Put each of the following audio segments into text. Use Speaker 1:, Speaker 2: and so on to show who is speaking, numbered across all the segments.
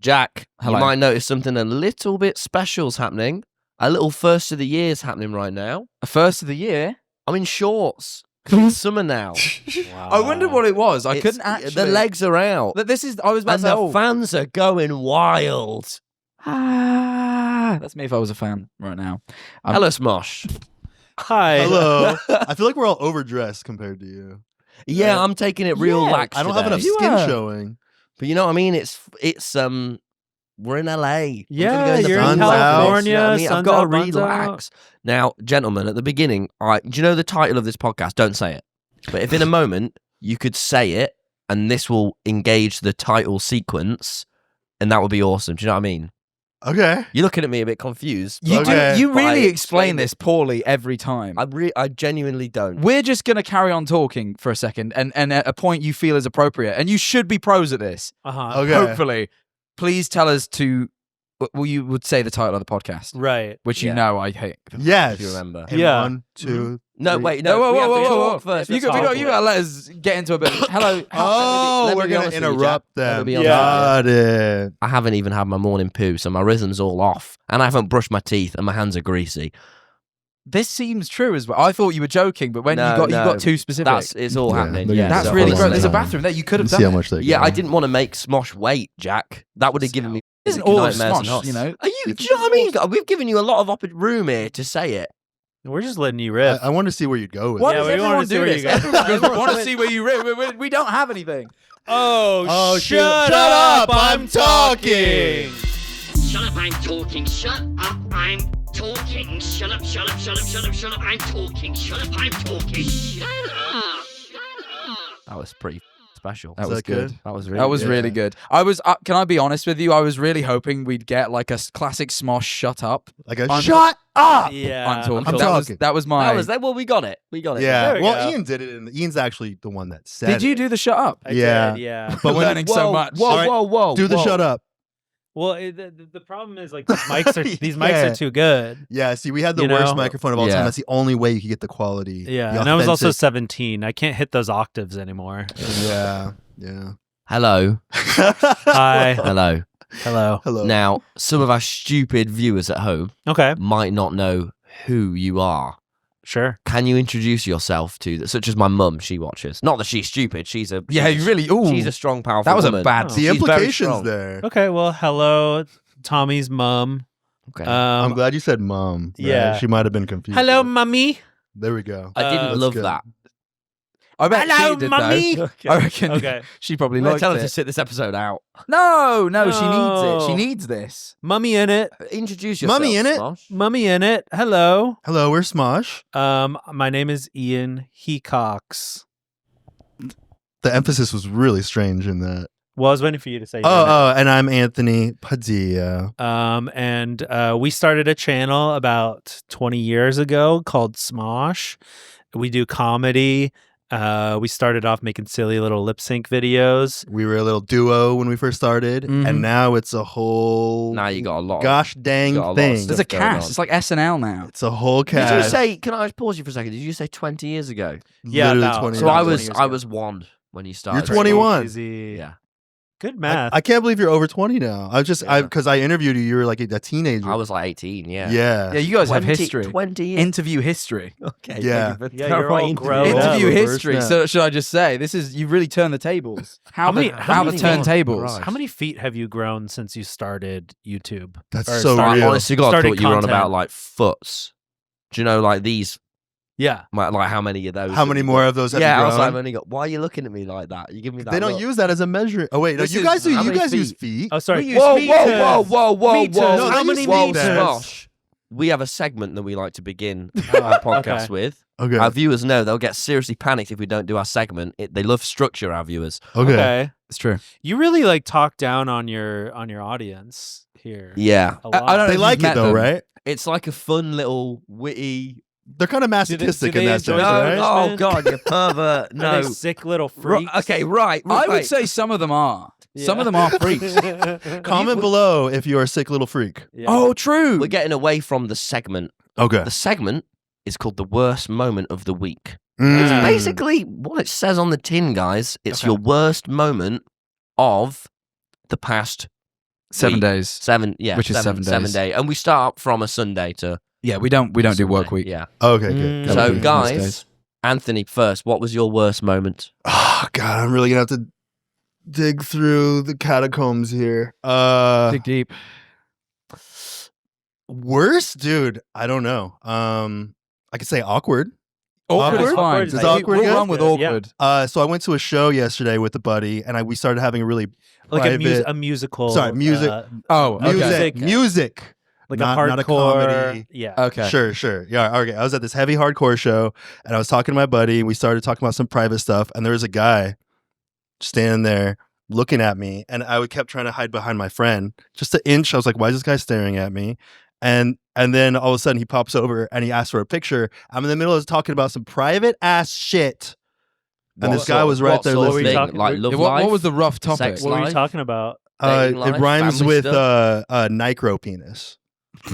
Speaker 1: Jack,
Speaker 2: Hello.
Speaker 1: you might notice something a little bit special's happening. A little first of the year's happening right now.
Speaker 2: A first of the year?
Speaker 1: I'm in shorts. It's summer now.
Speaker 3: Wow.
Speaker 2: I wondered what it was. I
Speaker 1: It's-
Speaker 2: couldn't actually.
Speaker 1: The legs are out.
Speaker 2: I was about
Speaker 1: And
Speaker 2: to say,
Speaker 1: the fans are going wild.
Speaker 2: that's me if I was a fan right now.
Speaker 1: Hello, Smosh.
Speaker 3: Hi.
Speaker 4: Hello. I feel like we're all overdressed compared to you.
Speaker 1: Yeah, I'm taking it real
Speaker 2: Yeah,
Speaker 1: lax
Speaker 4: I don't have
Speaker 1: today.
Speaker 4: enough
Speaker 2: You
Speaker 4: skin
Speaker 2: are.
Speaker 4: showing.
Speaker 1: But you know what I mean? It's we're in LA. I'm
Speaker 3: Yeah,
Speaker 1: gonna go in the
Speaker 3: you're in
Speaker 1: sun's out.
Speaker 3: California,
Speaker 1: You know what I mean? I've
Speaker 3: sun's
Speaker 1: got to
Speaker 3: out, buns out.
Speaker 1: relax. Now, gentlemen, at the beginning, do you know the title of this podcast? Don't say it. But if in a moment you could say it, and this will engage the title sequence, and that would be awesome. Do you know what I mean?
Speaker 4: Okay.
Speaker 1: You're looking at me a bit confused.
Speaker 2: You
Speaker 4: Okay.
Speaker 2: do. You
Speaker 1: But I
Speaker 2: really explain
Speaker 1: explained
Speaker 2: this poorly every time.
Speaker 1: I genuinely don't.
Speaker 2: We're just going to carry on talking for a second, and at a point you feel is appropriate, and you should be pros at this.
Speaker 4: Okay.
Speaker 2: Hopefully, please tell us to. Well, you would say the title of the podcast,
Speaker 3: Right.
Speaker 2: which you
Speaker 1: Yeah.
Speaker 2: know I hate.
Speaker 4: Yes.
Speaker 1: If you remember.
Speaker 4: And
Speaker 3: Yeah.
Speaker 4: 1, 2.
Speaker 1: No,
Speaker 4: three.
Speaker 1: wait,
Speaker 2: No,
Speaker 1: no. we have to
Speaker 2: whoa,
Speaker 1: talk first.
Speaker 2: You
Speaker 1: Let's
Speaker 2: got
Speaker 1: talk.
Speaker 2: to let us get into a bit. Hello.
Speaker 4: Oh,
Speaker 1: let me
Speaker 4: we're
Speaker 1: be
Speaker 4: going
Speaker 1: honest
Speaker 4: to
Speaker 1: with you,
Speaker 4: interrupt
Speaker 1: Jack. Let me
Speaker 4: them.
Speaker 1: be honest
Speaker 4: Got it.
Speaker 1: I haven't even had my morning poo, so my rhythm's all off, and I haven't brushed my teeth, and my hands are greasy.
Speaker 2: This seems true as well. I thought you were joking, but when
Speaker 1: No,
Speaker 2: you got
Speaker 1: no.
Speaker 2: too specific.
Speaker 1: It's all
Speaker 4: Yeah,
Speaker 1: happening.
Speaker 4: they're
Speaker 1: Yeah,
Speaker 4: gonna
Speaker 2: That's
Speaker 4: so
Speaker 2: really
Speaker 4: hold
Speaker 2: gross.
Speaker 4: on
Speaker 2: There's a
Speaker 4: now.
Speaker 2: bathroom there. You could have
Speaker 4: Let's
Speaker 2: done
Speaker 4: see how
Speaker 2: it.
Speaker 4: much they
Speaker 1: Yeah,
Speaker 4: get.
Speaker 1: I didn't want to make Smosh wait, Jack. That would have given me.
Speaker 2: It isn't all of
Speaker 1: nightmares and
Speaker 2: Smosh,
Speaker 1: hots.
Speaker 2: you know.
Speaker 1: Do you know what I mean? We've given you a lot of room here to say it.
Speaker 3: We're just letting you rip.
Speaker 4: I want to see where you'd go with
Speaker 2: Why
Speaker 4: it.
Speaker 3: Yeah,
Speaker 2: does
Speaker 3: we
Speaker 2: everyone
Speaker 3: wanna see
Speaker 2: do
Speaker 3: where
Speaker 2: this?
Speaker 3: you go.
Speaker 2: Everyone want to see where you live. We don't have anything.
Speaker 3: Oh,
Speaker 4: shoot. Shut up, I'm talking.
Speaker 5: Shut up, I'm talking. Shut up, I'm talking. Shut up, shut up, shut up, shut up, shut up, I'm talking. Shut up, I'm talking. Shut up.
Speaker 1: That was pretty special.
Speaker 2: That
Speaker 4: Is
Speaker 2: was
Speaker 4: that
Speaker 2: good.
Speaker 4: good?
Speaker 1: That was really.
Speaker 2: That was
Speaker 4: Yeah.
Speaker 2: really good. I was. Can I be honest with you? I was really hoping we'd get like a classic Smosh shut up.
Speaker 4: Like a
Speaker 2: I'm-
Speaker 4: shut up.
Speaker 3: Yeah.
Speaker 2: I'm talking.
Speaker 4: I'm talking.
Speaker 2: That was my.
Speaker 1: Well, we got it. We got it.
Speaker 4: Yeah.
Speaker 3: There we
Speaker 4: Well,
Speaker 3: go.
Speaker 4: Ian did it, and Ian's actually the one that said
Speaker 2: Did you
Speaker 4: it.
Speaker 2: do the shut up?
Speaker 3: I
Speaker 4: Yeah.
Speaker 3: did, yeah.
Speaker 4: But when
Speaker 2: learning so
Speaker 1: Whoa,
Speaker 2: much.
Speaker 1: Whoa,
Speaker 4: All right,
Speaker 1: whoa, whoa.
Speaker 4: Do the
Speaker 1: whoa.
Speaker 4: shut up.
Speaker 3: Well, the problem is like these mics are
Speaker 4: Yeah.
Speaker 3: are too good.
Speaker 4: Yeah, see, we had the
Speaker 3: You
Speaker 4: worst
Speaker 3: know?
Speaker 4: microphone of all
Speaker 1: Yeah.
Speaker 4: time. That's the only way you could get the quality.
Speaker 3: Yeah,
Speaker 4: the
Speaker 3: and I was also
Speaker 4: authentic-
Speaker 3: 17. I can't hit those octaves anymore.
Speaker 4: Yeah, yeah.
Speaker 1: Hello.
Speaker 3: Hi.
Speaker 1: Hello.
Speaker 3: Hello.
Speaker 4: Hello.
Speaker 1: Now, some of our stupid viewers at home
Speaker 3: Okay.
Speaker 1: might not know who you are.
Speaker 3: Sure.
Speaker 1: Can you introduce yourself to, such as my mum? She watches. Not that she's stupid. She's a
Speaker 2: Yeah, you really. Ooh,
Speaker 1: She's a strong, powerful.
Speaker 2: that was
Speaker 1: woman.
Speaker 2: a bad.
Speaker 3: Oh.
Speaker 4: the
Speaker 1: She's very
Speaker 4: implications
Speaker 1: strong.
Speaker 4: there.
Speaker 3: Okay. Well, hello, Tommy's mom.
Speaker 1: Okay.
Speaker 4: I'm glad you said mom.
Speaker 3: Yeah.
Speaker 4: She might have been confused.
Speaker 3: Hello, mummy.
Speaker 4: There we go.
Speaker 1: I didn't
Speaker 4: that's
Speaker 1: love
Speaker 4: good.
Speaker 1: that.
Speaker 2: I bet
Speaker 3: Hello,
Speaker 2: she did
Speaker 3: mummy.
Speaker 2: though. I reckon.
Speaker 3: Okay.
Speaker 2: She probably
Speaker 1: I'm gonna
Speaker 2: liked
Speaker 1: tell her to
Speaker 2: it.
Speaker 1: sit this episode out.
Speaker 2: No, she needs it.
Speaker 3: No.
Speaker 2: She needs this.
Speaker 3: Mummy in it.
Speaker 1: Introduce yourself.
Speaker 4: Mummy in it?
Speaker 1: Smosh.
Speaker 3: Mummy in it. Hello.
Speaker 4: Hello, we're Smosh.
Speaker 3: My name is Ian Hecox.
Speaker 4: The emphasis was really strange in that.
Speaker 3: Well, I was waiting for you to say. your name.
Speaker 4: Oh, and I'm Anthony Padilla.
Speaker 3: And we started a channel about 20 years ago called SMOSH. We do comedy. We started off making silly little lip sync videos.
Speaker 4: We were a little duo when we first started,
Speaker 2: Mhm.
Speaker 4: and now it's a whole
Speaker 1: Now you got a lot.
Speaker 4: gosh dang
Speaker 1: got a lot of
Speaker 4: thing.
Speaker 1: stuff.
Speaker 2: There's a
Speaker 1: going
Speaker 2: cast.
Speaker 1: on.
Speaker 2: It's like SNL now.
Speaker 4: It's a whole
Speaker 1: Did you
Speaker 4: cast.
Speaker 1: say? Can I just pause you for a second? Did you say 20 years ago?
Speaker 3: Yeah,
Speaker 4: Literally
Speaker 3: about-
Speaker 4: 20
Speaker 1: So
Speaker 4: years
Speaker 1: I
Speaker 4: ago.
Speaker 1: was
Speaker 3: 20 years
Speaker 1: I
Speaker 3: ago.
Speaker 1: was 1 when you started.
Speaker 4: You're 21.
Speaker 3: Easy.
Speaker 1: Yeah.
Speaker 3: Good math.
Speaker 4: I can't believe you're over 20 now. I just,
Speaker 1: Yeah.
Speaker 4: because I interviewed you, you were like a teenager.
Speaker 1: I was like 18. Yeah.
Speaker 4: Yeah.
Speaker 2: Yeah, you guys have
Speaker 1: 20
Speaker 2: history.
Speaker 1: 20 years.
Speaker 2: Interview history.
Speaker 1: Okay.
Speaker 4: Yeah.
Speaker 1: thank you for
Speaker 3: Yeah, you're all
Speaker 1: throwing
Speaker 3: grown
Speaker 1: into
Speaker 3: up.
Speaker 1: it.
Speaker 2: Interview
Speaker 4: reverse
Speaker 2: history.
Speaker 4: now.
Speaker 2: So should I just say this is you've really turned the tables? How
Speaker 3: many-
Speaker 2: the
Speaker 3: how
Speaker 2: the
Speaker 3: many-
Speaker 2: turntables?
Speaker 1: Christ.
Speaker 3: How many feet have you grown since you started YouTube?
Speaker 4: That's
Speaker 3: Or
Speaker 4: so
Speaker 3: started-
Speaker 1: I
Speaker 4: real.
Speaker 1: honestly, God, I
Speaker 3: Started
Speaker 1: thought you were on
Speaker 3: content.
Speaker 1: about like foots. Do you know like these?
Speaker 3: Yeah.
Speaker 1: Like how many of those?
Speaker 4: How many more of those have
Speaker 1: Yeah,
Speaker 4: you
Speaker 1: I was
Speaker 4: grown?
Speaker 1: like, I've only got. Why are you looking at me like that? You give me that.
Speaker 4: They don't
Speaker 1: look.
Speaker 4: use that as a measure. Oh, wait. No,
Speaker 1: This
Speaker 4: you
Speaker 1: is-
Speaker 4: guys do.
Speaker 1: how
Speaker 4: You
Speaker 1: many
Speaker 4: guys use
Speaker 1: feet?
Speaker 4: feet.
Speaker 3: Oh, sorry.
Speaker 1: We use whoa.
Speaker 3: Meters.
Speaker 4: No,
Speaker 3: How
Speaker 4: they
Speaker 3: many
Speaker 4: use
Speaker 1: Whoa,
Speaker 4: meters.
Speaker 1: Smosh. We have a segment that we like to begin our podcast
Speaker 3: Okay.
Speaker 1: with.
Speaker 4: Okay.
Speaker 1: Our viewers know they'll get seriously panicked if we don't do our segment. They love structure, our viewers.
Speaker 4: Okay.
Speaker 3: Okay.
Speaker 2: It's true.
Speaker 3: You really like talk down on your audience here.
Speaker 1: Yeah.
Speaker 3: A lot.
Speaker 2: I don't know
Speaker 4: They
Speaker 2: if
Speaker 4: like
Speaker 2: you've
Speaker 4: it
Speaker 2: met
Speaker 4: though,
Speaker 2: them.
Speaker 4: right?
Speaker 1: It's like a fun little witty.
Speaker 4: They're kind of masochistic
Speaker 3: do
Speaker 4: in
Speaker 3: they
Speaker 4: that
Speaker 3: enjoy
Speaker 4: sense,
Speaker 3: the
Speaker 4: right?
Speaker 3: noise?
Speaker 1: Oh God, you pervert!
Speaker 3: Are
Speaker 1: No.
Speaker 3: they sick little
Speaker 1: Ri-
Speaker 3: freaks?
Speaker 1: okay, right.
Speaker 2: I would
Speaker 1: right.
Speaker 2: say some of them are. Some
Speaker 3: Yeah.
Speaker 2: of them are freaks.
Speaker 4: Comment below if you're a sick little freak.
Speaker 3: Yeah.
Speaker 2: Oh, true.
Speaker 1: We're getting away from the segment.
Speaker 4: Okay.
Speaker 1: The segment is called the worst moment of the week.
Speaker 4: Mm.
Speaker 1: It's basically what it says on the tin, guys. It's
Speaker 3: Okay.
Speaker 1: your worst moment of the past
Speaker 2: 7 days.
Speaker 1: 7, yeah,
Speaker 2: Which is 7 days.
Speaker 1: 7 day, and we start from a Sunday to
Speaker 2: Yeah, we don't do
Speaker 1: Sunday.
Speaker 2: work week.
Speaker 1: Yeah.
Speaker 4: Okay, good.
Speaker 2: That
Speaker 1: So
Speaker 2: would be most
Speaker 1: guys,
Speaker 2: days.
Speaker 1: Anthony first. What was your worst moment?
Speaker 4: Oh God, I'm really gonna have to dig through the catacombs here.
Speaker 2: Dig deep.
Speaker 4: Worst, dude. I don't know. I could say awkward.
Speaker 2: Awkward is
Speaker 4: Awkward?
Speaker 2: fine.
Speaker 3: Is
Speaker 4: awkward
Speaker 2: We'll
Speaker 4: good?
Speaker 2: run with
Speaker 3: Yeah.
Speaker 2: awkward.
Speaker 4: So I went to a show yesterday with a buddy, and we started having a really
Speaker 3: Like
Speaker 4: private,
Speaker 3: a musical.
Speaker 4: Sorry, music.
Speaker 2: Oh, okay.
Speaker 4: music.
Speaker 3: Like
Speaker 4: not
Speaker 3: a
Speaker 4: a
Speaker 3: hardcore.
Speaker 4: comedy.
Speaker 3: Yeah.
Speaker 2: Okay.
Speaker 4: Sure. Yeah, okay. I was at this heavy hardcore show, and I was talking to my buddy, and we started talking about some private stuff, and there was a guy standing there looking at me, and I kept trying to hide behind my friend just an inch. I was like, why is this guy staring at me? And then all of a sudden he pops over and he asks for a picture. I'm in the middle of talking about some private ass shit. And this guy was right there
Speaker 1: What sort of
Speaker 3: listening.
Speaker 1: thing?
Speaker 3: Talking-
Speaker 1: Like love
Speaker 2: What
Speaker 1: life?
Speaker 2: was the rough topic?
Speaker 1: Sex
Speaker 3: What were you
Speaker 1: life?
Speaker 3: talking about?
Speaker 4: It
Speaker 1: Dating life,
Speaker 4: rhymes
Speaker 1: family
Speaker 4: with
Speaker 1: stuff?
Speaker 4: Nicro penis.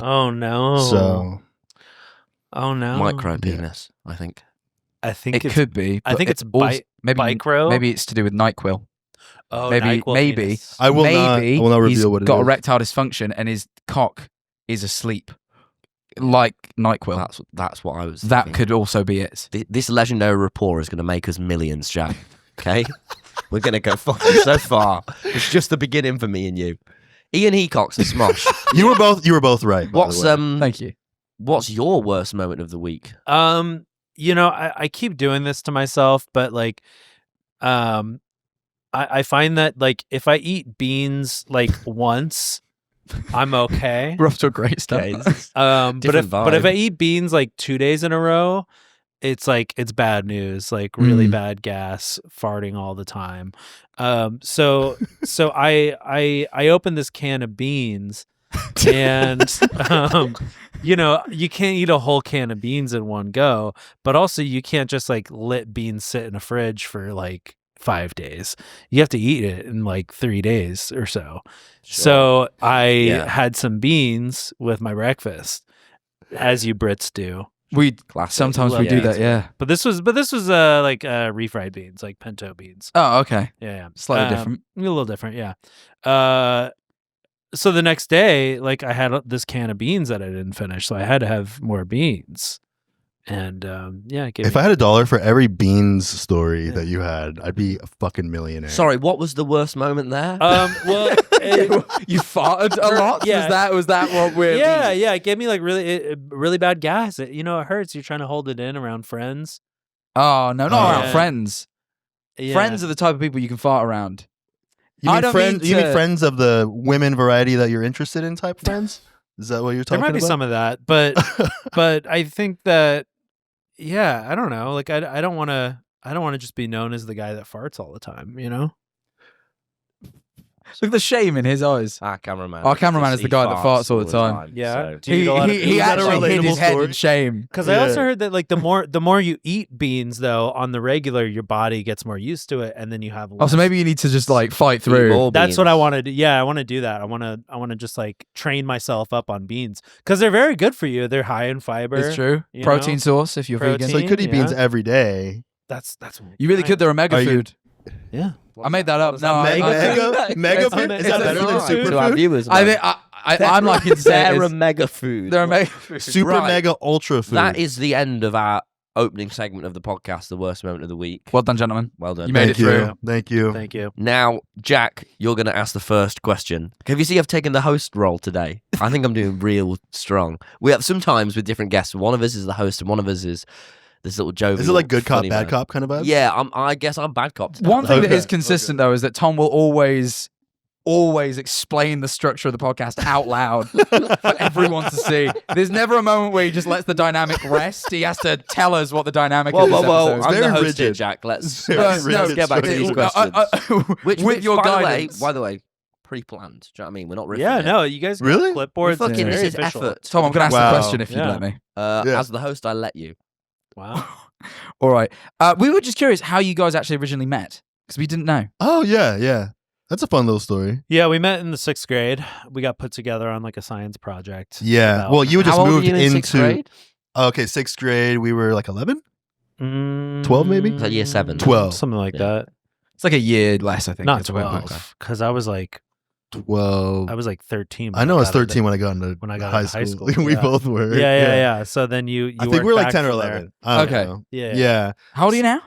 Speaker 3: Oh no.
Speaker 4: So
Speaker 3: Oh no.
Speaker 1: Micro penis, I think.
Speaker 3: I think
Speaker 2: It
Speaker 3: it's
Speaker 2: could be.
Speaker 3: I
Speaker 2: but
Speaker 3: think
Speaker 2: it
Speaker 3: it's
Speaker 2: also- maybe
Speaker 3: micro.
Speaker 2: Maybe it's to do with NyQuil.
Speaker 3: Oh,
Speaker 2: maybe-
Speaker 3: NyQuil
Speaker 2: maybe.
Speaker 3: penis.
Speaker 4: I will
Speaker 2: Maybe
Speaker 4: not
Speaker 2: he's
Speaker 4: reveal what it
Speaker 2: got
Speaker 4: is.
Speaker 2: erectile dysfunction and his cock is asleep, like NyQuil.
Speaker 1: That's what I was.
Speaker 2: That
Speaker 1: thinking.
Speaker 2: could also be it.
Speaker 1: This legendary rapport is going to make us millions, Jack. Okay, we're going to go fucking so far. It's just the beginning for me and you. Ian Heacock's and Smosh.
Speaker 4: You were both right. by
Speaker 1: What's
Speaker 4: the way.
Speaker 2: Thank you.
Speaker 1: what's your worst moment of the week?
Speaker 3: You know, I keep doing this to myself, but like, I find that like if I eat beans like once, I'm okay.
Speaker 2: We're off to a great start.
Speaker 1: Okay, this is-
Speaker 3: But
Speaker 1: Different
Speaker 3: if
Speaker 1: vibe.
Speaker 3: I eat beans like 2 days in a row, it's bad news, like really
Speaker 2: Mm.
Speaker 3: bad gas, farting all the time. So I opened this can of beans, and you know, you can't eat a whole can of beans in one go, but also you can't just like let beans sit in a fridge for like 5 days. You have to eat it in like 3 days or so. So I
Speaker 1: Yeah.
Speaker 3: had some beans with my breakfast, as you Brits do.
Speaker 2: We
Speaker 1: Classic.
Speaker 2: sometimes we
Speaker 3: Love
Speaker 2: do
Speaker 3: beans.
Speaker 2: that. Yeah.
Speaker 3: But this was like refried beans, like pinto beans.
Speaker 2: Oh, okay.
Speaker 3: Yeah.
Speaker 2: Slightly different.
Speaker 3: A little different, yeah. So the next day, like I had this can of beans that I didn't finish, so I had to have more beans. And yeah, it gave
Speaker 4: If
Speaker 3: me-
Speaker 4: I had $1 for every beans story
Speaker 3: Yeah.
Speaker 4: that you had, I'd be a fucking millionaire.
Speaker 1: Sorry, what was the worst moment there?
Speaker 3: well,
Speaker 2: You farted a lot.
Speaker 3: Yeah.
Speaker 2: Was that what we're?
Speaker 3: yeah, it gave me like really bad gas. It hurts. You're trying to hold it in around friends.
Speaker 2: Oh no, not
Speaker 4: Oh,
Speaker 2: around
Speaker 3: yeah.
Speaker 2: friends.
Speaker 3: Yeah.
Speaker 2: Friends are the type of people you can fart around.
Speaker 4: You
Speaker 2: I
Speaker 4: mean
Speaker 2: don't
Speaker 4: friends?
Speaker 2: mean
Speaker 4: You mean
Speaker 2: to-
Speaker 4: friends of the women variety that you're interested in? Type friends? Is that what you're
Speaker 3: There
Speaker 4: talking
Speaker 3: might be
Speaker 4: about?
Speaker 3: some of that, but I think that I don't know. Like I don't want to just be known as the guy that farts all the time, you know?
Speaker 2: Look at the shame in his eyes.
Speaker 1: Our cameraman.
Speaker 2: Our cameraman is the guy that farts all the time.
Speaker 3: Yeah.
Speaker 1: so-
Speaker 3: Do you eat a lot of
Speaker 2: He
Speaker 3: beans?
Speaker 2: actually hid his
Speaker 4: relatable
Speaker 2: head
Speaker 4: story?
Speaker 2: in shame.
Speaker 3: Because I also
Speaker 4: Yeah.
Speaker 3: heard that like the more you eat beans though on the regular, your body gets more used to it, and then you have.
Speaker 2: Oh, so maybe you need to just like fight through.
Speaker 1: more
Speaker 3: That's what I
Speaker 1: beans.
Speaker 3: want to do. Yeah, I want to do that. I want to just like train myself up on beans because they're very good for you. They're high in fiber.
Speaker 2: It's true.
Speaker 3: you
Speaker 2: Protein
Speaker 3: know?
Speaker 2: source if you're vegan.
Speaker 4: So you could eat beans
Speaker 3: Yeah.
Speaker 4: every day.
Speaker 3: That's
Speaker 2: You really could. They're a mega
Speaker 4: Are you-
Speaker 2: food.
Speaker 3: Yeah.
Speaker 2: I made that up. No,
Speaker 4: Mega, mega
Speaker 2: It's-
Speaker 4: food? Is
Speaker 2: it's
Speaker 4: that
Speaker 2: a
Speaker 4: better than
Speaker 2: food.
Speaker 1: To our
Speaker 4: superfood?
Speaker 1: viewers,
Speaker 2: I
Speaker 1: man.
Speaker 2: think I'm like in
Speaker 1: They're a mega food.
Speaker 2: They're a mega food.
Speaker 4: Super
Speaker 1: Right.
Speaker 4: mega ultra food.
Speaker 1: That is the end of our opening segment of the podcast, the worst moment of the week.
Speaker 2: Well done, gentlemen.
Speaker 1: Well done.
Speaker 2: You made
Speaker 4: Thank
Speaker 2: it through.
Speaker 4: you. Thank you.
Speaker 3: Thank you.
Speaker 1: Now, Jack, you're going to ask the first question. Have you seen I've taken the host role today? I think I'm doing real strong. We have sometimes with different guests. One of us is the host, and one of us is this little jovial.
Speaker 4: Is it like good cop,
Speaker 1: funny
Speaker 4: bad
Speaker 1: man.
Speaker 4: cop kind of vibe?
Speaker 1: Yeah, I guess I'm bad cop today.
Speaker 2: One thing that
Speaker 4: Okay,
Speaker 2: is consistent though is that Tom will always explain the structure of the podcast out loud for everyone to see. There's never a moment where he just lets the dynamic rest. He has to tell us what the dynamic
Speaker 1: Whoa,
Speaker 2: of this
Speaker 1: whoa, whoa!
Speaker 2: episode is.
Speaker 1: I'm the
Speaker 4: very
Speaker 1: host here,
Speaker 4: rigid.
Speaker 1: Jack. Let's
Speaker 4: Very
Speaker 1: let's get back to these questions. Which,
Speaker 2: with your
Speaker 1: by
Speaker 2: guidance.
Speaker 1: the way, pre-planned. Do you know what I mean? We're not riffing
Speaker 3: Yeah,
Speaker 1: it.
Speaker 3: no, you guys got
Speaker 4: Really?
Speaker 3: clipboards.
Speaker 1: Fucking,
Speaker 3: It's
Speaker 1: this
Speaker 3: very
Speaker 1: is
Speaker 3: official.
Speaker 1: effort.
Speaker 2: Tom, I'm going to ask
Speaker 4: Wow.
Speaker 2: the question if you'd
Speaker 3: Yeah.
Speaker 2: let me.
Speaker 4: Yeah.
Speaker 1: As the host, I let you.
Speaker 3: Wow.
Speaker 2: All right. We were just curious how you guys actually originally met because we didn't know.
Speaker 4: Oh, yeah. That's a fun little story.
Speaker 3: Yeah, we met in the 6th grade. We got put together on like a science project.
Speaker 4: Yeah.
Speaker 3: about-
Speaker 4: Well, you just
Speaker 1: How old were
Speaker 4: moved
Speaker 1: you in
Speaker 4: into.
Speaker 1: sixth grade?
Speaker 4: Okay, 6th grade. We were like 11? 12 maybe?
Speaker 1: Is that year 7?
Speaker 4: 12.
Speaker 3: Something like
Speaker 1: Yeah.
Speaker 3: that.
Speaker 2: It's like a year less, I think.
Speaker 3: Not
Speaker 2: is the way it works.
Speaker 3: 12, because I was like
Speaker 4: 12.
Speaker 3: I was like 13.
Speaker 4: I know I was 13 when I got into
Speaker 3: when I got
Speaker 4: high
Speaker 3: into high
Speaker 4: school.
Speaker 3: school,
Speaker 4: we
Speaker 3: yeah.
Speaker 4: both were.
Speaker 3: Yeah. So then you
Speaker 4: I think we were like 10 or
Speaker 3: worked back from
Speaker 4: 11. I don't
Speaker 2: Okay.
Speaker 4: know.
Speaker 3: Yeah.
Speaker 2: How old are you now?